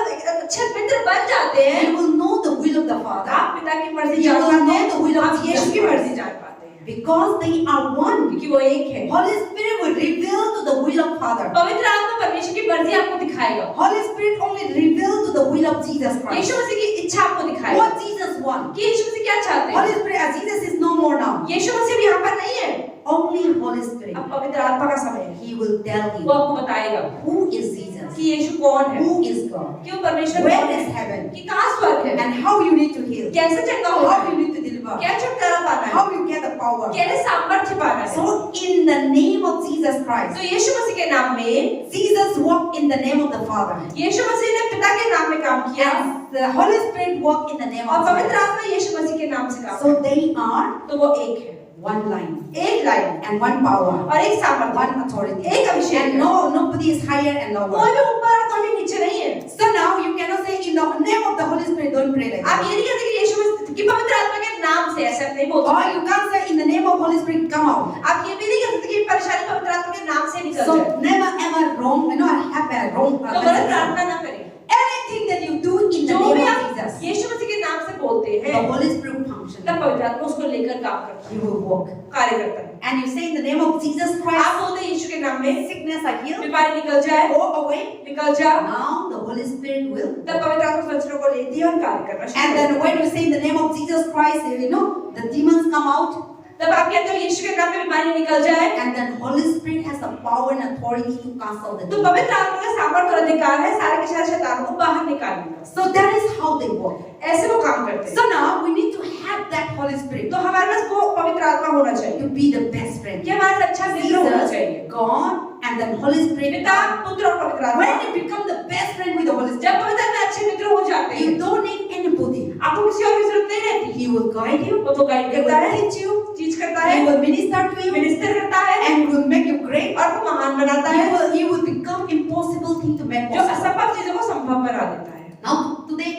अच्छे मित्र बन जाते हैं, you will know the will of the Father आप पिता की मर्जी You जान will पाते know the will हैं, of आप Jesus यीशु की Christ. मर्जी जान पाते हैं, because they are one. क्योंकि वो एक है। Holy Spirit will reveal to the will of Father. पवित्र आत्मा परमेश्वर की मर्जी आपको दिखाएगा, Holy Spirit only reveal to the will of Jesus Christ. यीशु मसीह की इच्छा आपको दिखाएगा What Jesus wants. कि यीशु मसीह क्या चाहते हैं। Holy Spirit, as Jesus is no more now. यीशु मसीह भी यहाँ पर नहीं है, Only Holy Spirit. अब पवित्र आत्मा का समय है, He will tell वो you आपको बताएगा who is Jesus, कि यीशु कौन है, who is God, क्यों परमेश्वर where कौन is है, heaven, कि कहाँ स्वर्ग है, and how you need to heal, कैसे चंगा होना how you है, need to deliver, क्या छुटकारा पाना है, how you get the power. कैसे सामर्थ्य पाना है। So in the name of Jesus Christ, तो यीशु मसीह के नाम में, Jesus walked in the name of the Father. यीशु मसीह ने पिता के नाम में काम किया And the Holy Spirit walked in the name और of पवित्र Jesus. आत्मा यीशु मसीह के नाम से काम So they are किया। तो वो एक है, one line एक लाइन and one power, और एक सामर्थ्य, one authority. एक अभिषेक And है। nobody is higher and कोई lower. भी ऊपर और कोई भी नीचे नहीं है। So now you cannot say in the name of the Holy Spirit, don't pray like आप that. ये नहीं कहते कि यीशु मसीह की पवित्र आत्मा के नाम से ऐसे नहीं बोलते। Or you can't say in the name of Holy Spirit, come out. आप ये भी नहीं कह सकते कि परेशानी पवित्र आत्मा के नाम से निकल So जाए। never ever wrong, have a wrong तो गलत message. प्रार्थना ना करें। Anything that you do in the जो name भी of आप Jesus, यीशु मसीह के नाम से बोलते the हैं, Holy Spirit function. तब पवित्र आत्मा उसको लेकर काम करता You है, will walk. कार्य करता है। And you say in the name of Jesus आप Christ, बोलते हैं यीशु के नाम में, sickness are healed, बीमारी निकल जाए, go away. निकल जाओ। Now the Holy Spirit will. तब पवित्र आत्मा वचनों को लेती है और कार्य करना शुरू And करती then when you say in the name of Jesus Christ, you know, the demons come out. है। तब आप कहते हो यीशु के नाम में बीमारी निकल जाए, And then Holy Spirit has the power and authority to cast out the तो demons. पवित्र आत्मा का सामर्थ्य और अधिकार है सारे के सारे शैतानों को बाहर निकालने का। So that is how they work. ऐसे वो काम करते हैं। So now we need to have that Holy Spirit तो हमारे पास वो पवित्र आत्मा होना चाहिए to be the best friend. कि हमारे साथ अच्छा मित्र होना चाहिए। Jesus, God, and then Holy Spirit. पिता, पुत्र और पवित्र आत्मा। When you become the best friend with the Holy जब Spirit, पवित्र आत्मा अच्छे मित्र हो जाते हैं, you don't need anybody. आपको किसी और की जरूरत नहीं रहती। He will guide you. वो तो गाइड He will करता है, teach you. चीज करता He है, will minister to you. Minister करता है And he will make you great. और वो महान बनाता है, You will become impossible thing to make जो possible. असंभव चीजों को संभव बना देता है। Now today,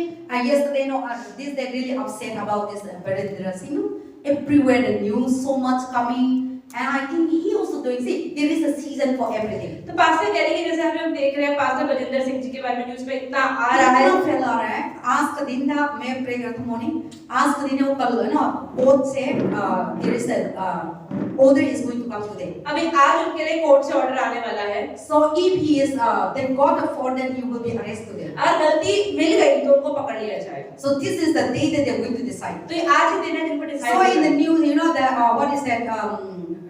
yesterday, this they really upset about this Barendra Singh. Everywhere the news so much coming, and I think he also doing. See, there is a season for everything. तो pastor कह रहे हैं कि जैसे हम देख रहे हैं पास्टर बजेंद्र सिंह जी के बारे में न्यूज़ में इतना आ रहा है, इतना फैला रहा है। आज का दिन था, मैं प्रे करता हूँ मॉर्निंग। आज का दिन है वो कल है ना, कोर्ट से there is a order is going to come today. अभी आज उनके लिए कोर्ट से ऑर्डर आने वाला है। So if he is then God afford, then he will be arrested today. अगर गलती मिल गई तो उनको पकड़ लिया जाएगा। So this is the day that they are going to decide. तो ये आज ही दिन है जिनको decide So in the news, you know, the what is that?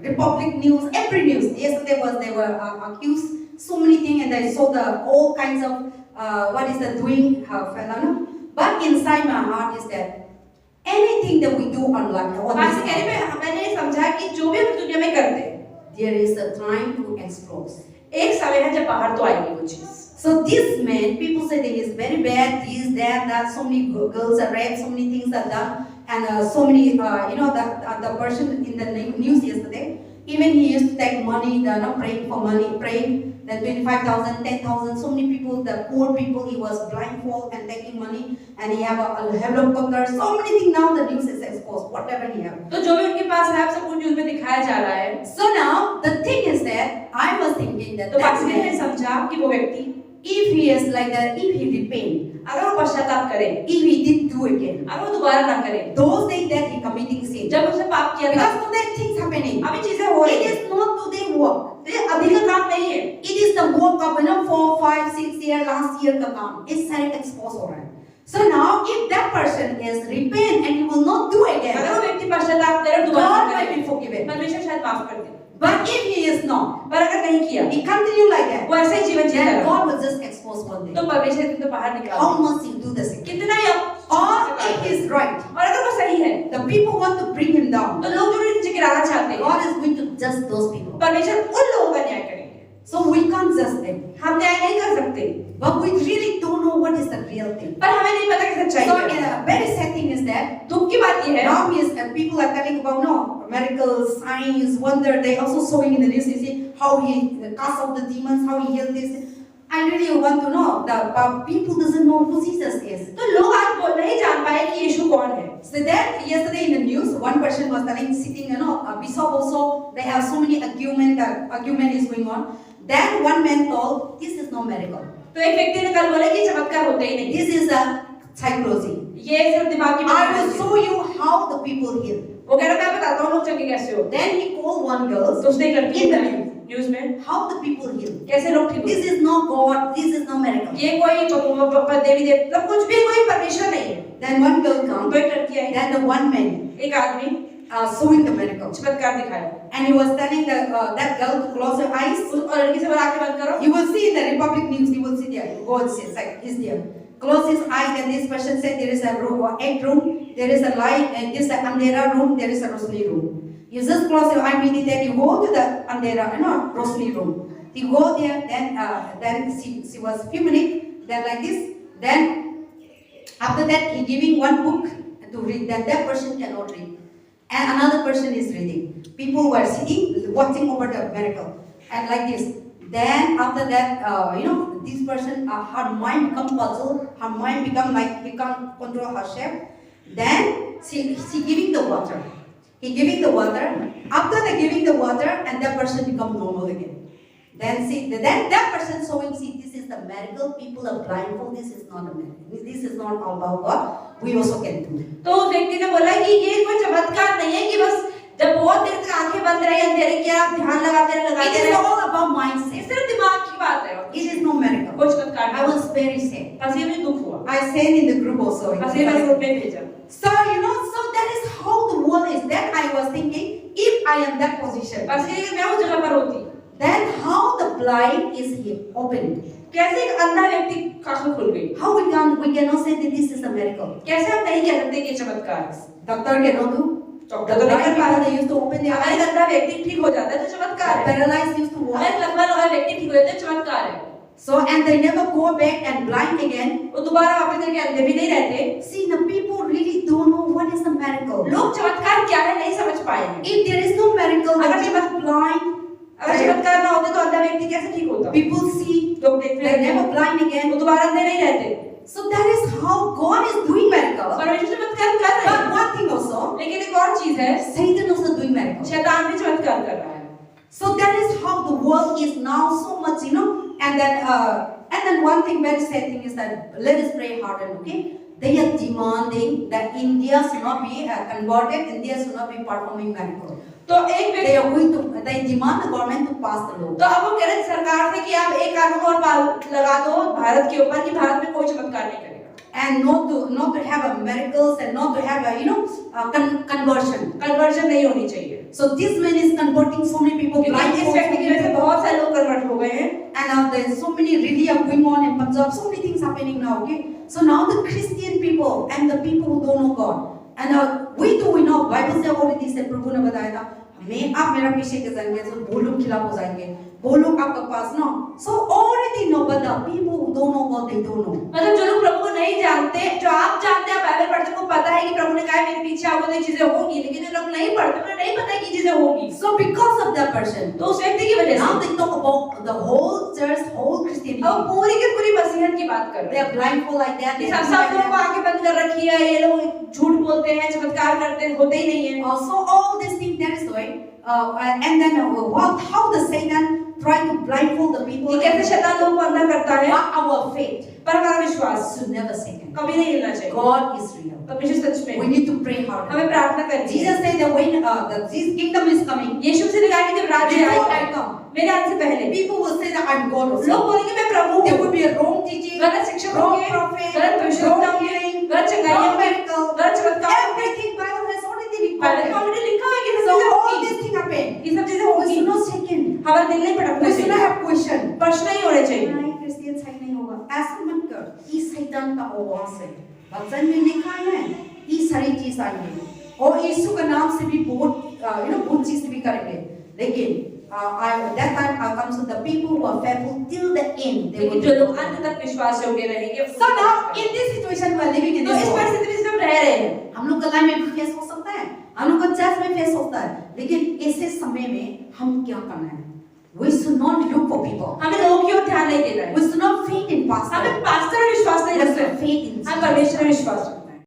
Republic news, every news. Yesterday they were accused so many things, and I saw the all kinds of what is the doing phenomena. But inside my heart is that anything that we do on life, pastor कह रहे हैं मैंने समझा कि जो भी हम दुनिया में करते हैं, there is a time to explode. एक समय है जब बाहर तो आएगी वो चीज। So this man, people say that he is very bad, this, that, so many girls are raped, so many things are done, and so many, you know, the person in the news yesterday, even he used to take money, praying for money, praying that 25,000, 10,000, so many people, the poor people, he was blindfold and taking money, and he have a helicopter, so many things now the news is exposed, whatever he have. तो जो भी उनके पास है आप सबको news में दिखाया जा रहा है। So now the thing is that I was thinking that तो that पास्टर ने man, समझा कि वो व्यक्ति if he is like that, if he repent, अगर वो पश्चाताप करे, if he did do again, अगर वो दोबारा ना करे, those days that he committing sin, जब उसने पाप किया था, because today things happening, अभी चीजें हो रही it हैं। is not today work, तो ये अभी का काम नहीं है, it is the work of 4, 5, 6 year last year का काम, इस सारे expose हो रहा है. So now if that person is repent and he will not do अगर again, वो व्यक्ति पश्चाताप करे और दोबारा God ना might करे, be forgiven. परमेश्वर शायद माफ कर दे। But if he is not, पर अगर नहीं किया, he continue like that, वो ऐसे ही जीवन जीता then रहा, God will just expose one तो day. परमेश्वर दिन तो बाहर निकाल How much he do the sin? कितना ही Or if he is right, और अगर वो सही है, the people want to bring him down. तो लोग जो नीचे गिराना चाहते हैं, God is going to judge those people. परमेश्वर उन लोगों का न्याय करेंगे। So we can't judge them. हम न्याय नहीं कर सकते, But we really don't know what is the real thing. पर हमें नहीं पता कि सच्चाई So क्या है। a very sad thing is that दुख की बात ये है, now people are telling about miracles, signs, wonder. They also showing in the news. You see how he cast out the demons, how he healed this. I really want to know. But people doesn't know who Jesus is. तो लोग आज नहीं जान पाए कि यीशु कौन है। So then yesterday in the news, one person was telling, sitting, a bishop also, they have so many argument is going on. Then one man told, this is no miracle. तो एक व्यक्ति ने कल बोला कि चमत्कार होते ही नहीं, This is a psychology. ये सिर्फ दिमाग की I बात will है। show you how the people heal. वो कह रहा मैं बताता हूँ लोग चंगे कैसे हो। Then he called one girl. तो उसने एक लड़की In the बताई न्यूज़ में, how the people heal. कैसे लोग ठीक This होते। is not God. This is no miracle. ये कोई देवी देवता कुछ भी कोई परमेश्वर नहीं है। Then one girl come. तो एक लड़की आई, Then the one man एक आदमी showing the miracle. चमत्कार दिखाया, And he was telling that girl to close her eyes. और लड़की से बोला आंखें बंद करो। You will see in the Republic News. You will see there. God says like is there. Close his eye. Then this person said there is a room or egg room. There is a light and this is the andhera room. There is a rosni room. You just close your eye immediately. You go to the andhera, rosni room. You go there. Then she was few minutes. Then like this. Then after that he giving one book to read. Then that person cannot read. And another person is reading. People were sitting, watching over the miracle. And like this. Then after that, this person, her mind become puzzled. Her mind become like, he can't control herself. Then she giving the water. He giving the water. After the giving the water, and that person become normal again. Then that person showing, see, this is the miracle. People are blindfold. This is not a miracle. This is not all about God. We also can do. तो उस व्यक्ति ने बोला कि ये कोई चमत्कार नहीं है कि बस जब बहुत देर तक आंखें बंद रही अंधेरे की आप ध्यान लगाते It is रहे। all about ये mindset. सिर्फ दिमाग की बात है। It is no miracle. कोई चमत्कार I नहीं। was very sad. हंसी में दुख हुआ, I sent in the group also. हंसी में ग्रुप में भेजा। So so that is how the world is. Then I was thinking, if I am that position, हंसी में मैं उस जगह पर होती, then how the blind is opened? कैसे एक अंधा व्यक्ति की आंखें खुल गई? How we cannot say that this is a miracle? कैसे हम नहीं कह सकते कि ये चमत्कार है? Doctor cannot do. Doctor The तो नहीं blind कर people पाते। they used to open their अगर एक eyes. अंधा व्यक्ति ठीक हो जाता है तो चमत्कार है। Paralyzed used to अगर walk. एक लकवा लगा व्यक्ति ठीक हो जाता है चमत्कार है। So and they never go back and blind again. वो दोबारा वापस करके अंधे भी नहीं रहते। See, the people really don't know what is the miracle. लोग चमत्कार क्या है नहीं समझ पाए हैं। If there is no miracle, अगर the people blind. अगर चमत्कार ना होते तो अंधा व्यक्ति कैसे ठीक होता? People see, लोग देखते they हैं never blind again. वो दोबारा अंधे नहीं रहते। So that is how God is doing miracle. परमेश्वर चमत्कार कर रहे But हैं। one thing also, लेकिन एक और चीज है, Satan also doing miracle. शैतान भी चमत्कार कर रहा है। So that is how the world is now so much, and then one thing very sad thing is that let us pray harder, okay? They are demanding that India should not be converted, India should not be performing miracle. तो एक They व्यक्ति they demand the government to pass the law. तो अब वो कह रहे हैं सरकार से कि आप एक कानून और लगा दो भारत के ऊपर कि भारत में कोई चमत्कार नहीं करेगा। And not to have a miracles and not to have conversion. Conversion नहीं होनी चाहिए। So this man is converting so many people. क्योंकि इस व्यक्ति की वजह से बहुत सारे लोग कन्वर्ट हो गए हैं। And there's so many really are going on in Punjab. So many things happening now. Okay. So now the Christian people and the people who don't know God. And we know Bible से already से प्रभु ने बताया था मैं आप मेरा पीछे के जाएंगे तो वो लोग खिलाफ हो जाएंगे वो लोग आपका पास ना so already know but the people who don't know God they don't know मतलब जो लोग प्रभु को नहीं जानते, जो आप जानते हैं बाइबल पढ़ते को पता है कि प्रभु ने कहा मेरे पीछे आओगे तो ये चीजें होंगी, लेकिन जो लोग नहीं पढ़ते उन्हें नहीं पता कि चीजें होंगी। so because of that person तो उस व्यक्ति की वजह now से they talk about the whole church whole Christianity अब पूरी की पूरी मसीहत की बात कर they रहे are blindfold like that हैं। सब लोगों को आंखें बंद कर रखी है, ये लोग झूठ बोलते हैं, चमत्कार करते हैं, होते ही नहीं है। also all these things that is why and then how the Satan try to blindfold the people कि कैसे शैतान लोगों को अंधा करता है, but our faith पर हमारा विश्वास should never shaken. कभी नहीं हिलना चाहिए। God is real. परमेश्वर सच We में need to pray harder. हमें प्रार्थना करनी है। Jesus said that when this kingdom is coming, यीशु से कहा कि जब राज्य before I आएगा come, मेरे आने से पहले people will say that I'm God. लोग बोलेंगे मैं प्रभु There हूँ। would be a wrong teaching, गलत शिक्षक wrong होंगे, prophet, गलत भविष्यवक्ता wrong होंगे, healing, गलत चंगाइयाँ wrong होंगी, miracle. गलत चमत्कार होंगे। Everything Bible has already Bible में recorded. ऑलरेडी लिखा है कि ये So सब चीजें all होंगी, these things happen. ये सब चीजें We होंगी। should not shaken. हमारा दिल नहीं भटकना We should not चाहिए, have question. प्रश्न नहीं होने चाहिए। नहीं क्रिश्चियन सही नहीं होगा ऐसा मत कर ये शैतान का आवाज है वचन में लिखा है ये सारी चीज आएंगी और यीशु के नाम से भी बहुत बहुत चीज भी करेंगे लेकिन that time comes to the people who are faithful till the end. They लेकिन will जो लोग अंत तक विश्वास योग्य रहेंगे। So now in this situation we are living in तो this इस world. परिस्थिति में हम रह रहे हैं। हम लोग का लाइफ में भी फेस हो सकता है, हम लोग का चर्च में फेस होता है, लेकिन ऐसे समय में हम क्या करना है? We should not look for people. हमें लोगों की ओर ध्यान नहीं देना है। We should not faith in pastor. हमें पास्टर में विश्वास नहीं We रखना should है। faith in हम परमेश्वर में विश्वास रखना है।